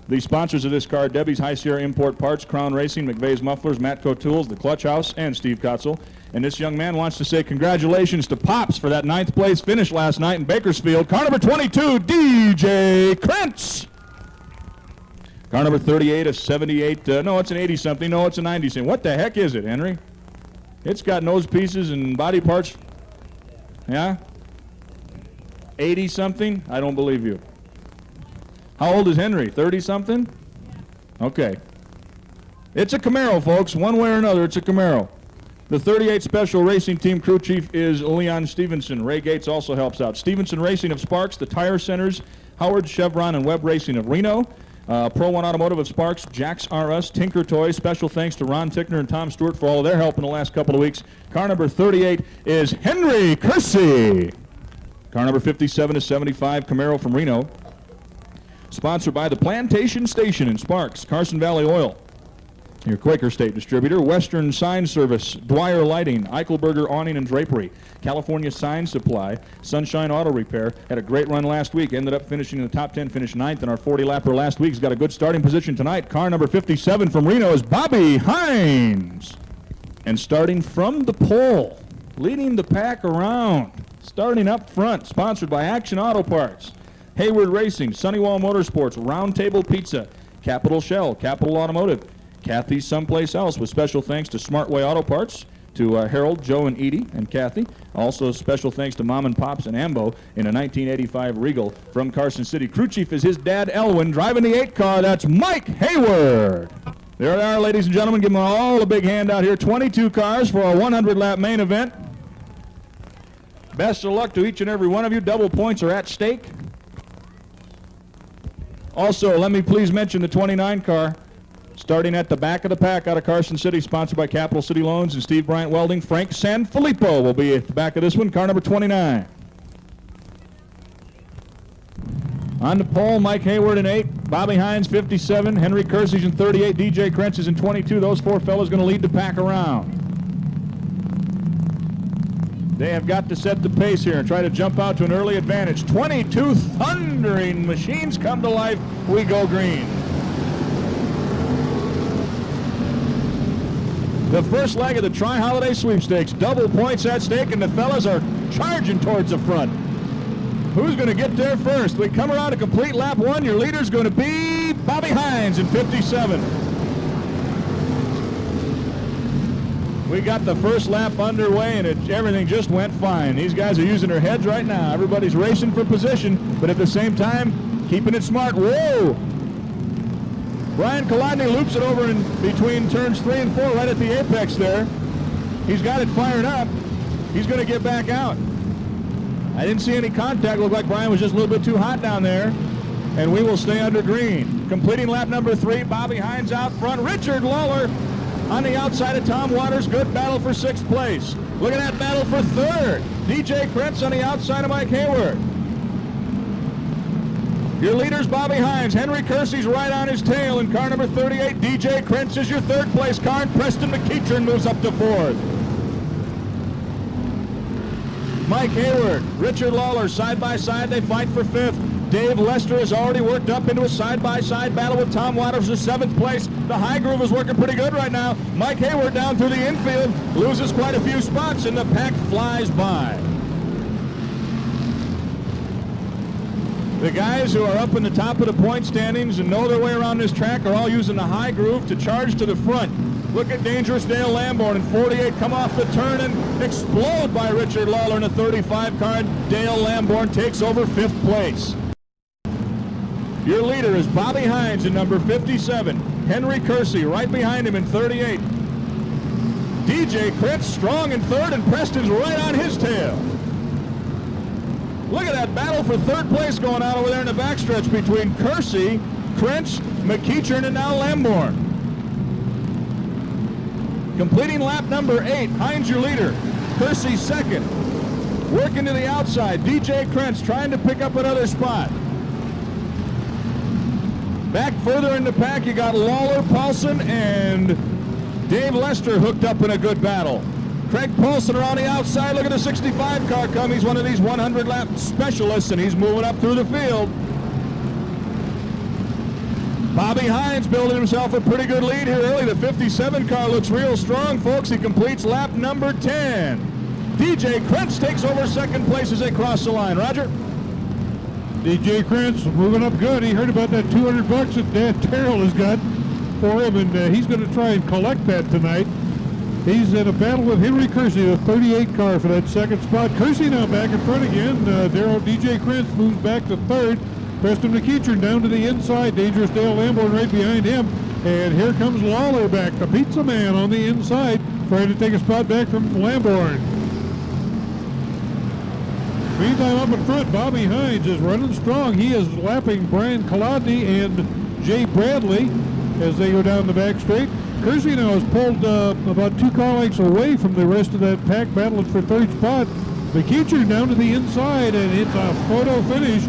The sponsors of this car, Debbie's High Sierra Import Parts, Crown Racing, McVeigh's Mufflers, Matco Tools, the Clutch House, and Steve Kotzel. And this young man wants to say congratulations to Pops for that 9th place finish last night in Bakersfield. Car number 22, DJ Krentz. Car number 38, a 78, no, it's an 80-something, no, it's a 90-something. What the heck is it, Henry? It's got nose pieces and body parts. Yeah? 80-something? I don't believe you. How old is Henry? 30-something? Okay. It's a Camaro, folks. One way or another, it's a Camaro. The 38 Special Racing Team crew chief is Leon Stevenson. Ray Gates also helps out. Stevenson Racing of Sparks, the Tire Centers, Howard, Chevron, and Webb Racing of Reno. Pro One Automotive of Sparks, Jax R Us, Tinker Toys. Special thanks to Ron Tickner and Tom Stewart for all of their help in the last couple of weeks. Car number 38 is Henry Kersey. Car number 57 is 75 Camaro from Reno. Sponsored by the Plantation Station in Sparks, Carson Valley Oil, your Quaker State distributor, Western Sign Service, Dwyer Lighting, Eichelberger Awning and Drapery, California Sign Supply, Sunshine Auto Repair. Had a great run last week, ended up finishing in the top 10, finished 9th in our 40-lapper last week. He's got a good starting position tonight. Car number 57 from Reno is Bobby Hines. And starting from the pole, leading the pack around, starting up front, sponsored by Action Auto Parts, Hayward Racing, Sunnywall Motorsports, Round Table Pizza, Capital Shell, Capital Automotive, Kathy's Someplace Else, with special thanks to Smartway Auto Parts, to Harold, Joe, and Edie, and Kathy. Also, special thanks to Mom and Pops and Ambo in a 1985 Regal from Carson City. Crew chief is his dad, Elwin. Driving the 8 car, that's Mike Hayward. There they are, ladies and gentlemen. Give them all a big hand out here. 22 cars for a 100-lap main event. Best of luck to each and every one of you. Double points are at stake. Also, let me please mention the 29 car. Starting at the back of the pack out of Carson City, sponsored by Capital City Loans and Steve Bryant Welding. Frank Sanfilippo will be at the back of this one, car number 29. On the pole, Mike Hayward in 8, Bobby Hines 57, Henry Kersey's in 38, DJ Krentz is in 22. Those 4 fellas going to lead the pack around. They have got to set the pace here and try to jump out to an early advantage. 22 thundering machines come to life. We go green. The first leg of the Tri-Holiday Sweepstakes. Double points at stake, and the fellas are charging towards the front. Who's going to get there first? We come around to complete lap 1. Your leader's going to be Bobby Hines in 57. We got the first lap underway, and everything just went fine. These guys are using their heads right now. Everybody's racing for position, but at the same time, keeping it smart. Whoa! Brian Kolodny loops it over in between turns 3 and 4, right at the apex there. He's got it fired up. He's going to get back out. I didn't see any contact. Looked like Brian was just a little bit too hot down there. And we will stay under green. Completing lap number 3, Bobby Hines out front. Richard Lawler on the outside of Tom Waters. Good battle for 6th place. Look at that battle for 3rd. DJ Krentz on the outside of Mike Hayward. Your leader's Bobby Hines. Henry Kersey's right on his tail in car number 38. DJ Krentz is your 3rd place car, and Preston McEachern moves up to 4th. Mike Hayward, Richard Lawler, side by side, they fight for 5th. Dave Lester has already worked up into a side-by-side battle with Tom Waters for 7th place. The high groove is working pretty good right now. Mike Hayward down through the infield, loses quite a few spots, and the pack flies by. The guys who are up in the top of the point standings and know their way around this track are all using the high groove to charge to the front. Look at Dangerous Dale Lamborn in 48 come off the turn and explode by Richard Lawler in a 35 car. Dale Lamborn takes over 5th place. Your leader is Bobby Hines in number 57. Henry Kersey right behind him in 38. DJ Krentz strong in 3rd, and Preston's right on his tail. Look at that battle for 3rd place going on over there in the backstretch between Kersey, Krentz, McEachern, and now Lamborn. Completing lap number 8, Hines your leader. Kersey 2nd. Working to the outside, DJ Krentz trying to pick up another spot. Back further in the pack, you got Lawler, Paulson, and Dave Lester hooked up in a good battle. Craig Paulson are on the outside. Look at the 65 car come. He's one of these 100-lap specialists, and he's moving up through the field. Bobby Hines building himself a pretty good lead here early. The 57 car looks real strong, folks. He completes lap number 10. DJ Krentz takes over 2nd place as they cross the line. Roger? DJ Krentz moving up good. He heard about that $200 that Dan Terrell has got for him, and he's going to try and collect that tonight. He's in a battle with Henry Kersey, the 38 car for that 2nd spot. Kersey now back in front again. DJ Krentz moves back to 3rd. Preston McEachern down to the inside. Dangerous Dale Lamborn right behind him. And here comes Lawler back, the pizza man on the inside, trying to take a spot back from Lamborn. Meantime, up in front, Bobby Hines is running strong. He is lapping Brian Kolodny and Jay Bradley as they go down the back straight. Kersey now is pulled about 2 car lengths away from the rest of that pack, battling for 3rd spot. McEachern down to the inside, and it's a photo finish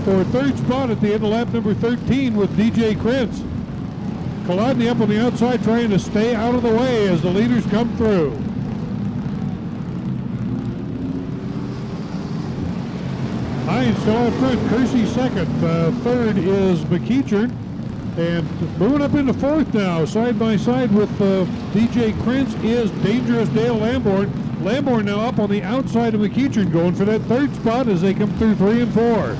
for 3rd spot at the end of lap number 13 with DJ Krentz. Kolodny up on the outside trying to stay out of the way as the leaders come through. Hines still out front, Kersey 2nd. 3rd is McEachern. And moving up into 4th now, side by side with DJ Krentz is Dangerous Dale Lamborn. Lamborn now up on the outside of McEachern, going for that 3rd spot as they come through 3 and 4.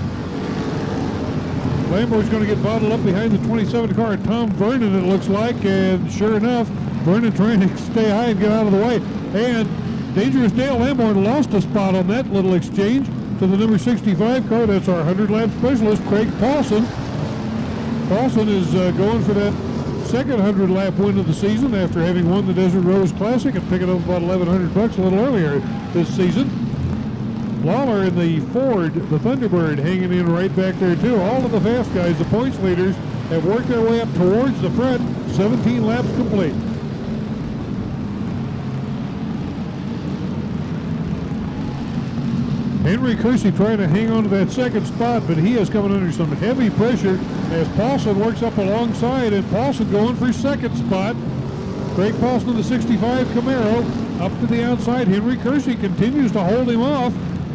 Lamborn's going to get bottled up behind the 27 car, Tom Vernon, it looks like, and sure enough, Vernon trying to stay high and get out of the way. And Dangerous Dale Lamborn lost a spot on that little exchange to the number 65 car. That's our 100-lap specialist, Craig Paulson. Paulson is going for that second 100-lap win of the season after having won the Desert Rose Classic and picking up about $1,100 a little earlier this season. Lawler in the Ford, the Thunderbird, hanging in right back there too. All of the fast guys, the points leaders, have worked their way up towards the front. 17 laps complete. Henry Kersey trying to hang on to that second spot, but he is coming under some heavy pressure as Paulson works up alongside, and Paulson going for second spot. Craig Paulson of the 65 Camaro up to the outside. Henry Kersey continues to hold him off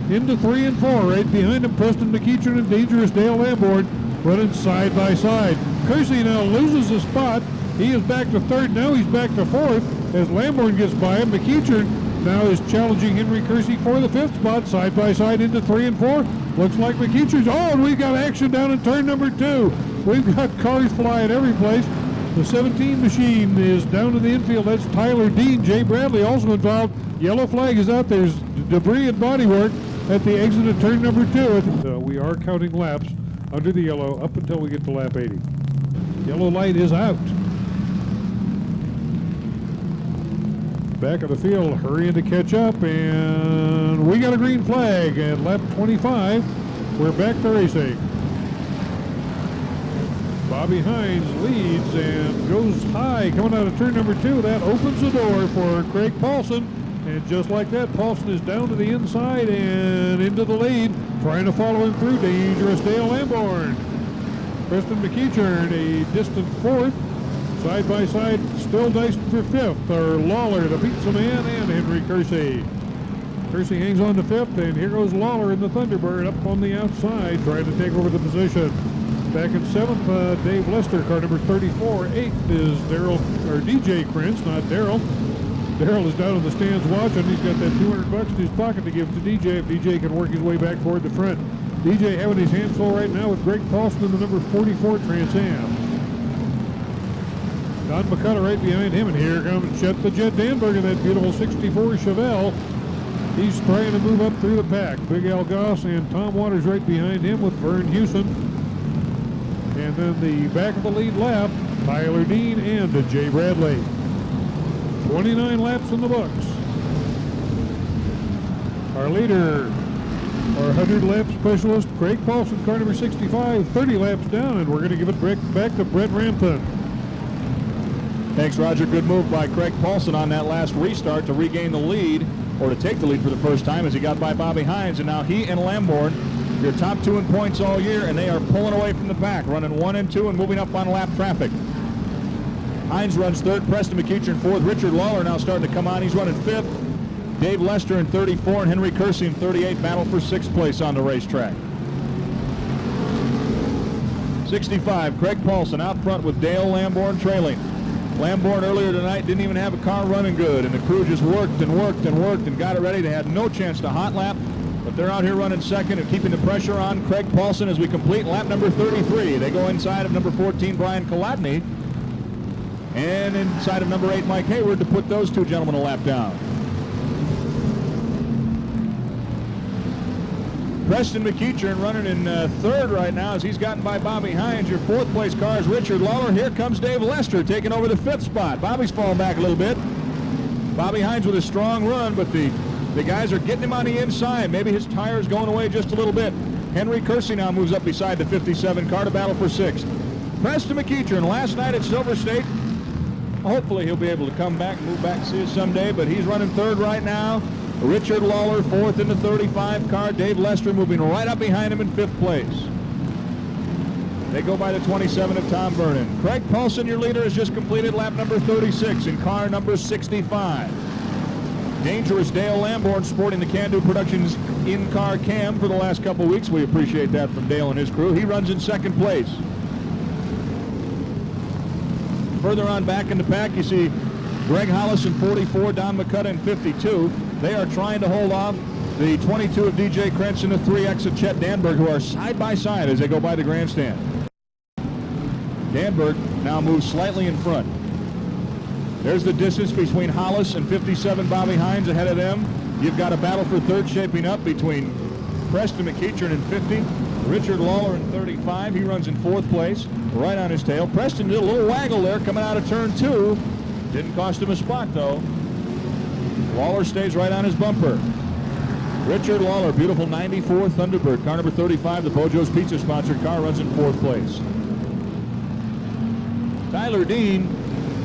into 3 and 4. Right behind him, Preston McEachern and Dangerous Dale Lamborn running side by side. Kersey now loses a spot. He is back to third. Now he's back to fourth as Lamborn gets by him. McEachern now is challenging Henry Kersey for the fifth spot, side by side into 3 and 4. Looks like McEachern's. Oh, and we've got action down in turn number 2. We've got cars flying every place. The 17 machine is down in the infield. That's Tyler Dean. Jay Bradley also involved. Yellow flag is out. There's debris and bodywork at the exit of turn number 2. We are counting laps under the yellow up until we get to lap 80. Yellow light is out. Back of the field, hurrying to catch up, and we got a green flag at lap 25. We're back to racing. Bobby Hines leads and goes high coming out of turn number 2. That opens the door for Craig Paulson, and just like that, Paulson is down to the inside and into the lead, trying to follow him through Dangerous Dale Lamborn. Preston McEachern a distant fourth. Side by side, still diced for fifth, are Lawler, the pizza man, and Henry Kersey. Kersey hangs on to fifth, and here goes Lawler in the Thunderbird up on the outside, trying to take over the position. Back in seventh, Dave Lester, car number 34. Eighth is DJ Krentz, not Daryl. Daryl is down in the stands watching. He's got that $200 in his pocket to give to DJ if DJ can work his way back toward the front. DJ having his hands full right now with Greg Paulson in the number 44 Trans Am. Don McCullough right behind him, and here comes Chet the Jet Danberg in that beautiful 64 Chevelle. He's trying to move up through the pack. Big Al Goss and Tom Waters right behind him with Vern Hewson. And then the back of the lead lap, Tyler Dean and Jay Bradley. 29 laps in the books. Our leader, our 100-lap specialist, Craig Paulson, car number 65, 30 laps down, and we're going to give it back to Brett Rampton. Thanks, Roger. Good move by Craig Paulson on that last restart to regain the lead, or to take the lead for the first time as he got by Bobby Hines. And now he and Lamborn, your top 2 in points all year, and they are pulling away from the pack, running 1 and 2 and moving up on lap traffic. Hines runs third, Preston McEachern fourth. Richard Lawler now starting to come on. He's running fifth. Dave Lester in 34 and Henry Kersey in 38 battle for 6th place on the racetrack. 65, Craig Paulson out front with Dale Lamborn trailing. Lamborn earlier tonight didn't even have a car running good, and the crew just worked and worked and worked and got it ready. They had no chance to hot lap, but they're out here running second and keeping the pressure on Craig Paulson as we complete lap number 33. They go inside of number 14, Brian Kolodny, and inside of number 8, Mike Hayward, to put those two gentlemen a lap down. Preston McEachern running in third right now as he's gotten by Bobby Hines. Your 4th place car is Richard Lawler. Here comes Dave Lester taking over the 5th spot. Bobby's falling back a little bit. Bobby Hines with a strong run, but the guys are getting him on the inside. Maybe his tire's going away just a little bit. Henry Kersey now moves up beside the 57 car to battle for 6th. Preston McEachern last night at Silver State. Hopefully he'll be able to come back and move back and see us someday, but he's running third right now. Richard Lawler fourth in the 35 car. Dave Lester moving right up behind him in 5th place. They go by the 27 of Tom Vernon. Craig Paulson, your leader, has just completed lap number 36 in car number 65. Dangerous Dale Lamborn sporting the Can-Do Productions in-car cam for the last couple weeks. We appreciate that from Dale and his crew. He runs in 2nd place. Further on back in the pack, you see Greg Hollis in 44, Don McCullough in 52. They are trying to hold off the 22 of DJ Krentz and the 3X of Chet Danberg, who are side by side as they go by the grandstand. Danberg now moves slightly in front. There's the distance between Hollis and 57 Bobby Hines ahead of them. You've got a battle for third shaping up between Preston McEachern in 50, Richard Lawler in 35. He runs in fourth place, right on his tail. Preston did a little waggle there coming out of turn 2. Didn't cost him a spot, though. Lawler stays right on his bumper. Richard Lawler, beautiful 94 Thunderbird, car number 35, the Bojo's Pizza sponsored car, runs in fourth place. Tyler Dean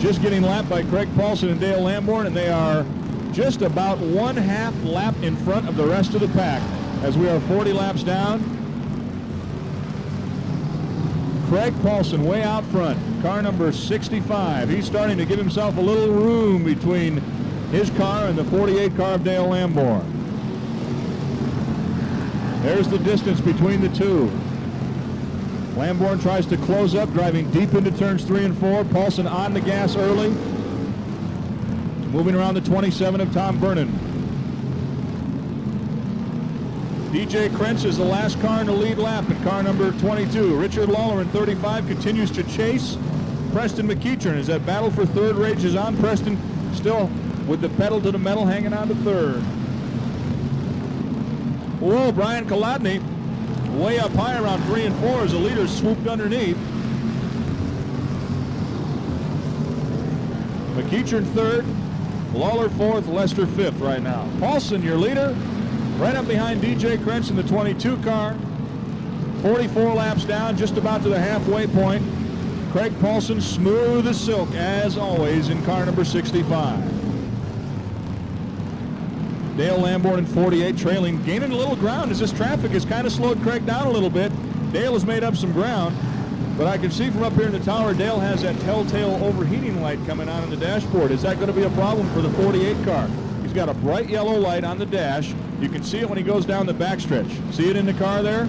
just getting lapped by Craig Paulson and Dale Lamborn, and they are just about 1/2 lap in front of the rest of the pack as we are 40 laps down. Craig Paulson way out front, car number 65. He's starting to give himself a little room between his car and the 48 car of Dale Lamborn. There's the distance between the two. Lamborn tries to close up, driving deep into turns 3 and 4. Paulson on the gas early. Moving around the 27 of Tom Vernon. DJ Krentz is the last car in the lead lap in car number 22. Richard Lawler in 35 continues to chase. Preston McEachern as that battle for third rages on. Preston still with the pedal to the metal hanging on to third. Whoa, Brian Kolodny way up high around 3 and 4 as the leader swooped underneath. McEachern third, Lawler fourth, Lester fifth right now. Paulson, your leader, right up behind DJ Krentz in the 22 car. 44 laps down, just about to the halfway point. Craig Paulson, smooth as silk, as always, in car number 65. Dale Lamborn in 48, trailing, gaining a little ground as this traffic has kind of slowed Craig down a little bit. Dale has made up some ground, but I can see from up here in the tower, Dale has that telltale overheating light coming on in the dashboard. Is that going to be a problem for the 48 car? He's got a bright yellow light on the dash. You can see it when he goes down the backstretch. See it in the car there?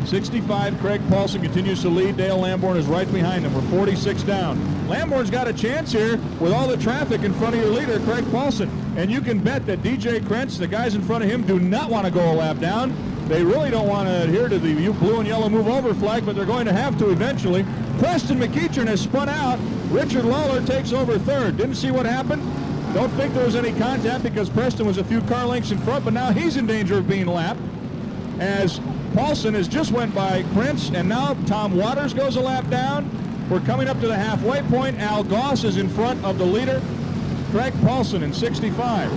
65, Craig Paulson continues to lead. Dale Lamborn is right behind him. We're 46 down. Lamborn's got a chance here with all the traffic in front of your leader, Craig Paulson. And you can bet that DJ Krentz, the guys in front of him, do not want to go a lap down. They really don't want to adhere to the blue and yellow move over flag, but they're going to have to eventually. Preston McEachern has spun out. Richard Lawler takes over third. Didn't see what happened. Don't think there was any contact because Preston was a few car lengths in front, but now he's in danger of being lapped as Paulson has just went by Krentz, and now Tom Waters goes a lap down. We're coming up to the halfway point. Al Goss is in front of the leader, Craig Paulson in 65.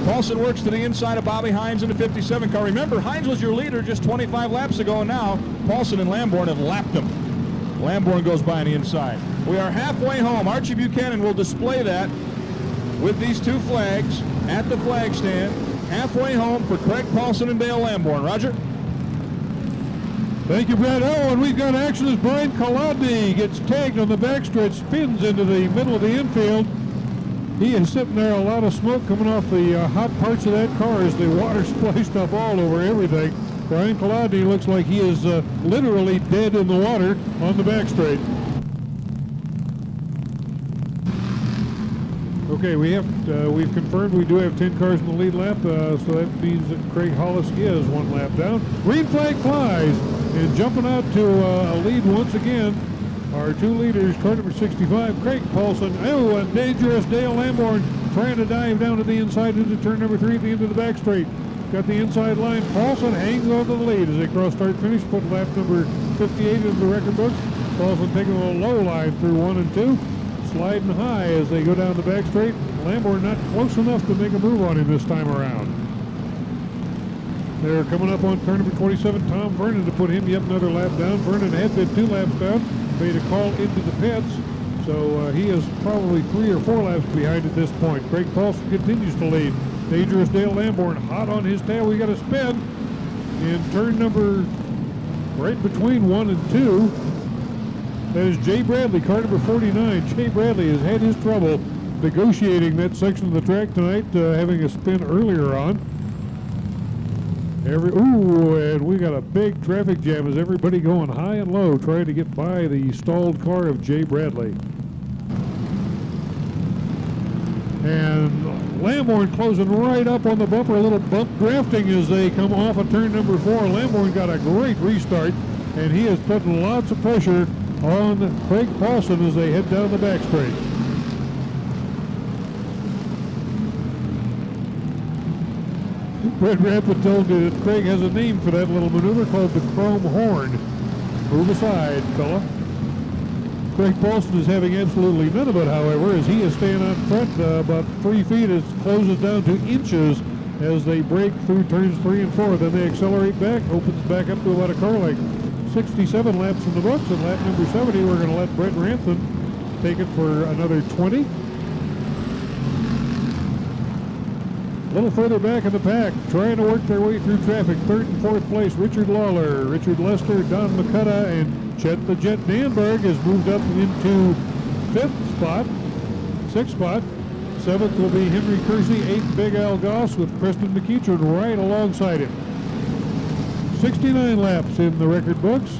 Paulson works to the inside of Bobby Hines in the 57 car. Remember, Hines was your leader just 25 laps ago, and now Paulson and Lamborn have lapped him. Lamborn goes by on the inside. We are halfway home. Archie Buchanan will display that with these two flags at the flag stand. Halfway home for Craig Paulson and Dale Lamborn. Roger? Thank you, Brad. Oh, and we've got action as Brian Kolodny gets tagged on the backstretch, spins into the middle of the infield. He is sitting there, a lot of smoke coming off the hot parts of that car as the water splashed up all over everything. Brian Kolodny looks like he is literally dead in the water on the backstraight. Okay, we've confirmed we do have 10 cars in the lead lap, so that means that Craig Hollis is 1 lap down. Green flag flies, and jumping out to a lead once again, our two leaders, car number 65, Craig Paulson. Oh, and dangerous Dale Lamborn trying to dive down to the inside into turn number 3 at the end of the back straight. Got the inside line. Paulson hangs on to the lead as they cross start finish, put lap number 58 into the record books. Paulson taking a low line through 1 and 2. Sliding high as they go down the back straight. Lamborn not close enough to make a move on him this time around. They're coming up on turn number 27, Tom Vernon, to put him yet another lap down. Vernon had been 2 laps down, made a call into the pits, so he is probably 3 or 4 laps behind at this point. Craig Paulson continues to lead. Dangerous Dale Lamborn hot on his tail. We got a spin in turn number right between 1 and 2. That is Jay Bradley, car number 49. Jay Bradley has had his trouble negotiating that section of the track tonight, having a spin earlier on. And we got a big traffic jam as everybody going high and low trying to get by the stalled car of Jay Bradley. And Lamborn closing right up on the bumper, a little bump drafting as they come off of turn number 4. Lamborn got a great restart and he is putting lots of pressure on Craig Paulson as they head down the back straight. Brett Rampant told me that Craig has a name for that little maneuver called the chrome horn. Move aside, fella. Craig Paulson is having absolutely none of it, however, as he is staying on front about 3 feet. It closes down to inches as they break through turns 3 and 4. Then they accelerate back, opens back up to about a car length. 67 laps in the books, and lap number 70, we're going to let Brett Rampant take it for another 20. A little further back in the pack, trying to work their way through traffic. 3rd and 4th place, Richard Lawler, Richard Lester, Don McCutta, and Chet the Jet Danberg has moved up into 5th spot. 6th spot. 7th will be Henry Kersey. 8th, Big Al Goss with Preston McEachern right alongside him. 69 laps in the record books.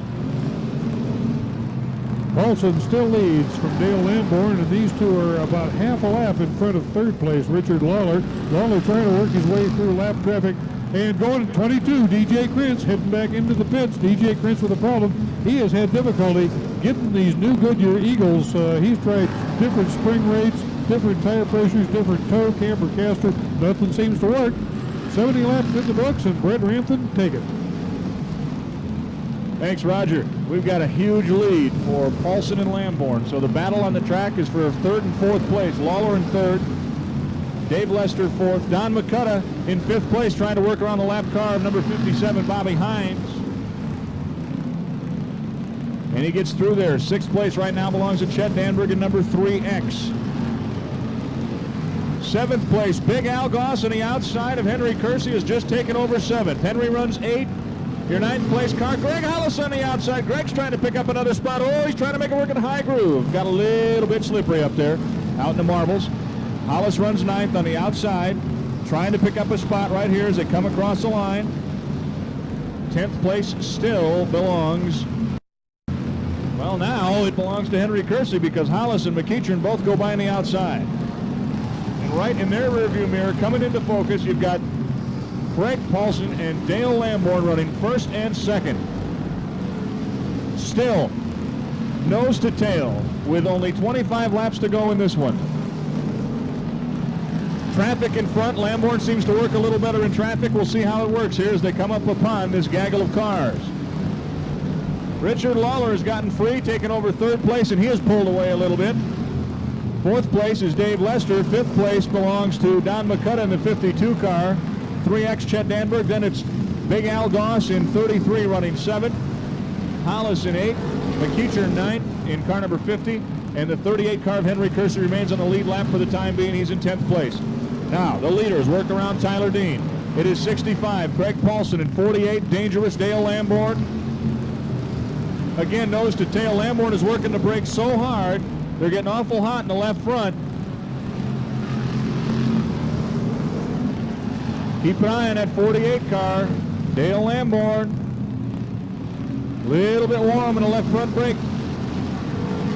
Paulson still leads from Dale Lamborn, and these two are about half a lap in front of 3rd place, Richard Lawler. Lawler trying to work his way through lap traffic and going to 22. DJ Krentz heading back into the pits. DJ Krentz with a problem. He has had difficulty getting these new Goodyear Eagles. He's tried different spring rates, different tire pressures, different toe, camber, caster. Nothing seems to work. 70 laps in the books, and Brett Rampton take it. Thanks, Roger. We've got a huge lead for Paulson and Lamborn. So the battle on the track is for 3rd and 4th place. Lawler in 3rd. Dave Lester 4th. Don McCutta in 5th place, trying to work around the lap car of number 57, Bobby Hines. And he gets through there. 6th place right now belongs to Chet Danberg in number 3X. 7th place, Big Al Goss on the outside of Henry Kersey has just taken over 7th. Henry runs 8th. Your 9th place car, Greg Hollis on the outside. Greg's trying to pick up another spot. Oh, he's trying to make it work in high groove. Got a little bit slippery up there, out in the marbles. Hollis runs 9th on the outside, trying to pick up a spot right here as they come across the line. 10th place still belongs, well, now it belongs to Henry Kersey because Hollis and McEachern both go by on the outside. And right in their rearview mirror, coming into focus, you've got Craig Paulson and Dale Lamborn running 1st and 2nd. Still, nose to tail with only 25 laps to go in this one. Traffic in front. Lamborn seems to work a little better in traffic. We'll see how it works here as they come up upon this gaggle of cars. Richard Lawler has gotten free, taken over 3rd place, and he has pulled away a little bit. 4th place is Dave Lester. 5th place belongs to Don McCutta in the 52 car. 3X Chet Danberg. Then it's Big Al Goss in 33 running 7th. Hollis in 8th. McEachern 9th in car number 50. And the 38 car of Henry Kersey remains on the lead lap for the time being. He's in 10th place. Now, the leaders work around Tyler Dean. It is 65, Craig Paulson, and 48, dangerous Dale Lamborn. Again, nose to tail. Lamborn is working the brakes so hard, they're getting awful hot in the left front. Keep an eye on that 48 car, Dale Lamborn. Little bit warm in the left front brake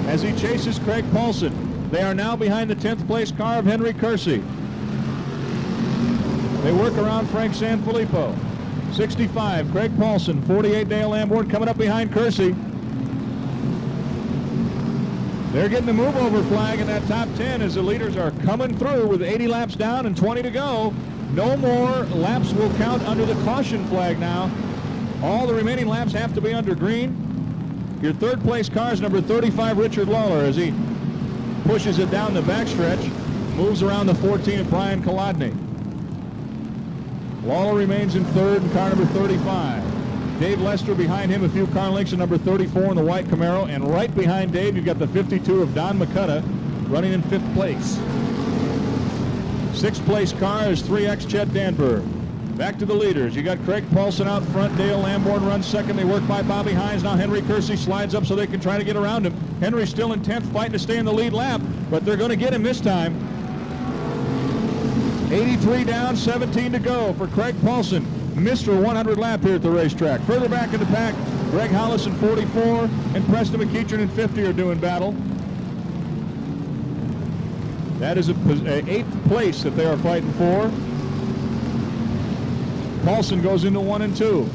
as he chases Craig Paulson. They are now behind the 10th place car of Henry Kersey. They work around Frank Sanfilippo. 65, Craig Paulson. 48, Dale Lamborn coming up behind Kersey. They're getting the move-over flag in that top 10 as the leaders are coming through with 80 laps down and 20 to go. No more laps will count under the caution flag now. All the remaining laps have to be under green. Your 3rd place car is number 35, Richard Lawler, as he pushes it down the backstretch, moves around the 14 of Brian Kolodny. Lawler remains in 3rd in car number 35. Dave Lester behind him, a few car lengths in number 34 in the white Camaro, and right behind Dave you've got the 52 of Don McCutta running in 5th place. 6th place car is 3X Chet Danberg. Back to the leaders. You got Craig Paulson out front. Dale Lamborn runs 2nd. They work by Bobby Hines. Now Henry Kersey slides up so they can try to get around him. Henry's still in 10th, fighting to stay in the lead lap, but they're going to get him this time. 83 down, 17 to go for Craig Paulson. Mr. 100 lap here at the racetrack. Further back in the pack, Greg Hollis in 44 and Preston McEachern in 50 are doing battle. That is a 8th place that they are fighting for. Paulson goes into 1 and 2.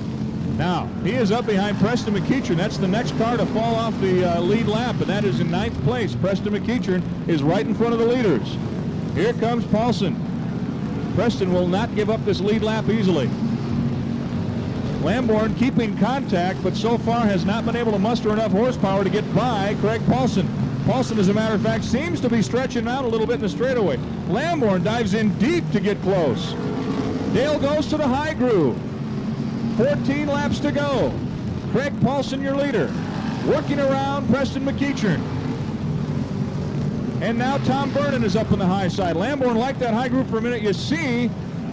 Now, he is up behind Preston McEachern. That's the next car to fall off the lead lap, and that is in 9th place. Preston McEachern is right in front of the leaders. Here comes Paulson. Preston will not give up this lead lap easily. Lamborn keeping contact, but so far has not been able to muster enough horsepower to get by Craig Paulson. Paulson, as a matter of fact, seems to be stretching out a little bit in the straightaway. Lamborn dives in deep to get close. Dale goes to the high groove. 14 laps to go. Craig Paulson, your leader. Working around Preston McEachern. And now Tom Vernon is up on the high side. Lamborn like that high groove for a minute. You see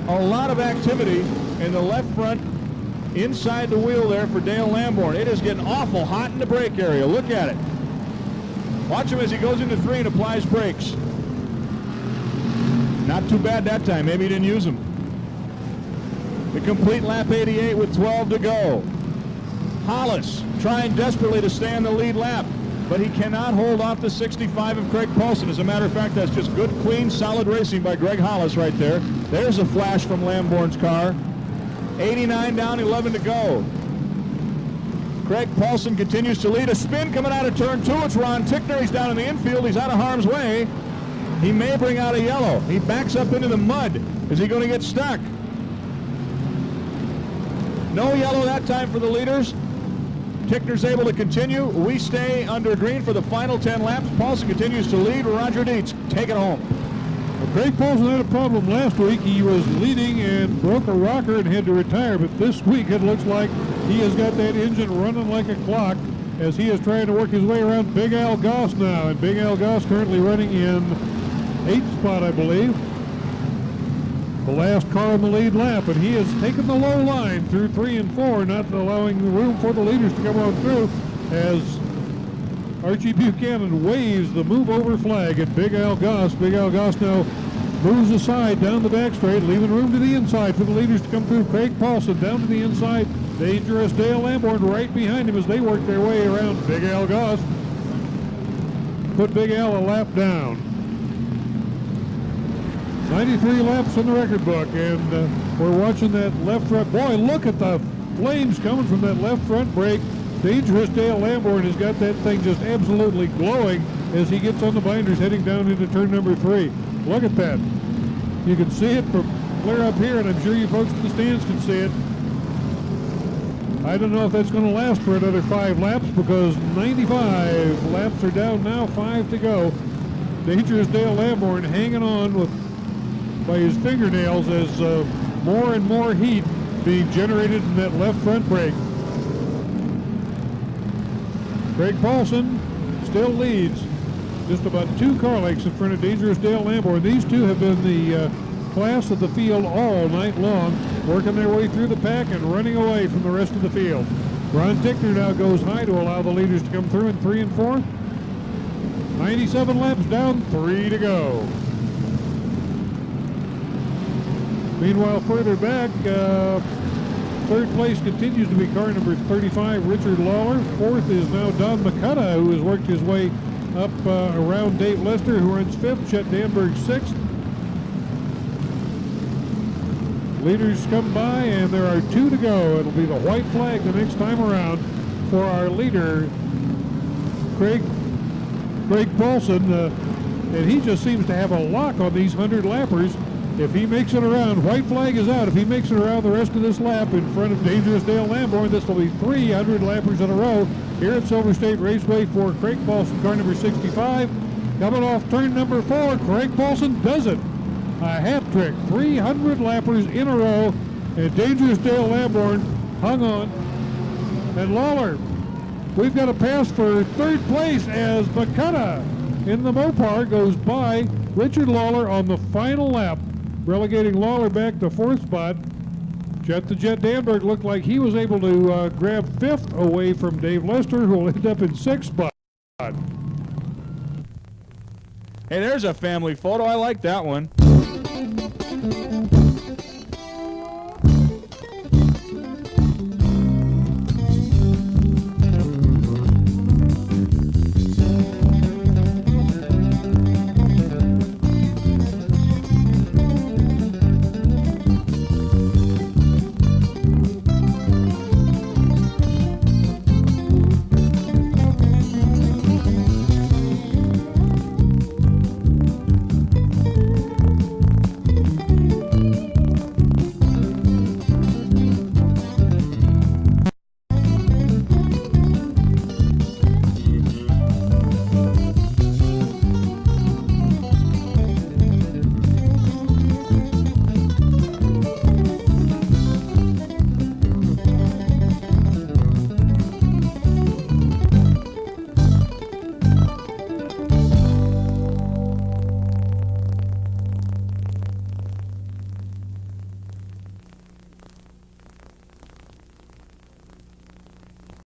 a lot of activity in the left front inside the wheel there for Dale Lamborn. It is getting awful hot in the brake area. Look at it. Watch him as he goes into 3 and applies brakes. Not too bad that time. Maybe he didn't use them. The complete lap 88 with 12 to go. Hollis trying desperately to stay on the lead lap, but he cannot hold off the 65 of Craig Paulson. As a matter of fact, that's just good, clean, solid racing by Greg Hollis right there. There's a flash from Lamborn's car. 89 down, 11 to go. Craig Paulson continues to lead. A spin coming out of turn 2. It's Ron Tickner. He's down in the infield. He's out of harm's way. He may bring out a yellow. He backs up into the mud. Is he going to get stuck? No yellow that time for the leaders. Tickner's able to continue. We stay under green for the final 10 laps. Paulson continues to lead. Roger Dietz, take it home. Well, Craig Paulson had a problem last week. He was leading and broke a rocker and had to retire, but this week it looks like he has got that engine running like a clock as he is trying to work his way around Big Al Goss now. And Big Al Goss currently running in 8th spot, I believe. The last car on the lead lap, and he has taken the low line through 3 and 4, not allowing room for the leaders to come on through as Archie Buchanan waves the move over flag at Big Al Goss. Big Al Goss now moves aside down the back straight, leaving room to the inside for the leaders to come through. Craig Paulson down to the inside. Dangerous Dale Lamborn right behind him as they work their way around Big Al Goss. Put Big Al a lap down. 93 laps in the record book, and we're watching that left front. Boy, look at the flames coming from that left front brake. Dangerous Dale Lamborn has got that thing just absolutely glowing as he gets on the binders heading down into turn number 3. Look at that. You can see it from clear up here, and I'm sure you folks in the stands can see it. I don't know if that's going to last for another 5 laps because 95 laps are down now, 5 to go. Dangerous Dale Lamborn hanging on by his fingernails as more and more heat being generated in that left front brake. Craig Paulson still leads, just about 2 car lengths in front of Dangerous Dale Lamborn. These two have been the class of the field all night long, working their way through the pack and running away from the rest of the field. Ron Tickner now goes high to allow the leaders to come through in 3 and 4. 97 laps down, 3 to go. Meanwhile, further back, 3rd place continues to be car number 35, Richard Lawler. 4th is now Don McCutta, who has worked his way up around Dave Lester, who runs 5th. Chet Danberg 6th. Leaders come by, and there are 2 to go. It'll be the white flag the next time around for our leader, Craig Paulson. And he just seems to have a lock on these 100 lappers. If he makes it around, white flag is out. If he makes it around the rest of this lap in front of Dangerous Dale Lamborn, this will be 300 lappers in a row here at Silver State Raceway for Craig Paulson, car number 65. Coming off turn number 4, Craig Paulson does it. A hat trick, 300 lappers in a row, and Dangerous Dale Lamborn hung on. And Lawler, we've got a pass for 3rd place as McCutta in the Mopar goes by Richard Lawler on the final lap, relegating Lawler back to 4th spot. Jet Danberg looked like he was able to grab 5th away from Dave Lester, who will end up in 6th spot. Hey, there's a family photo. I like that one.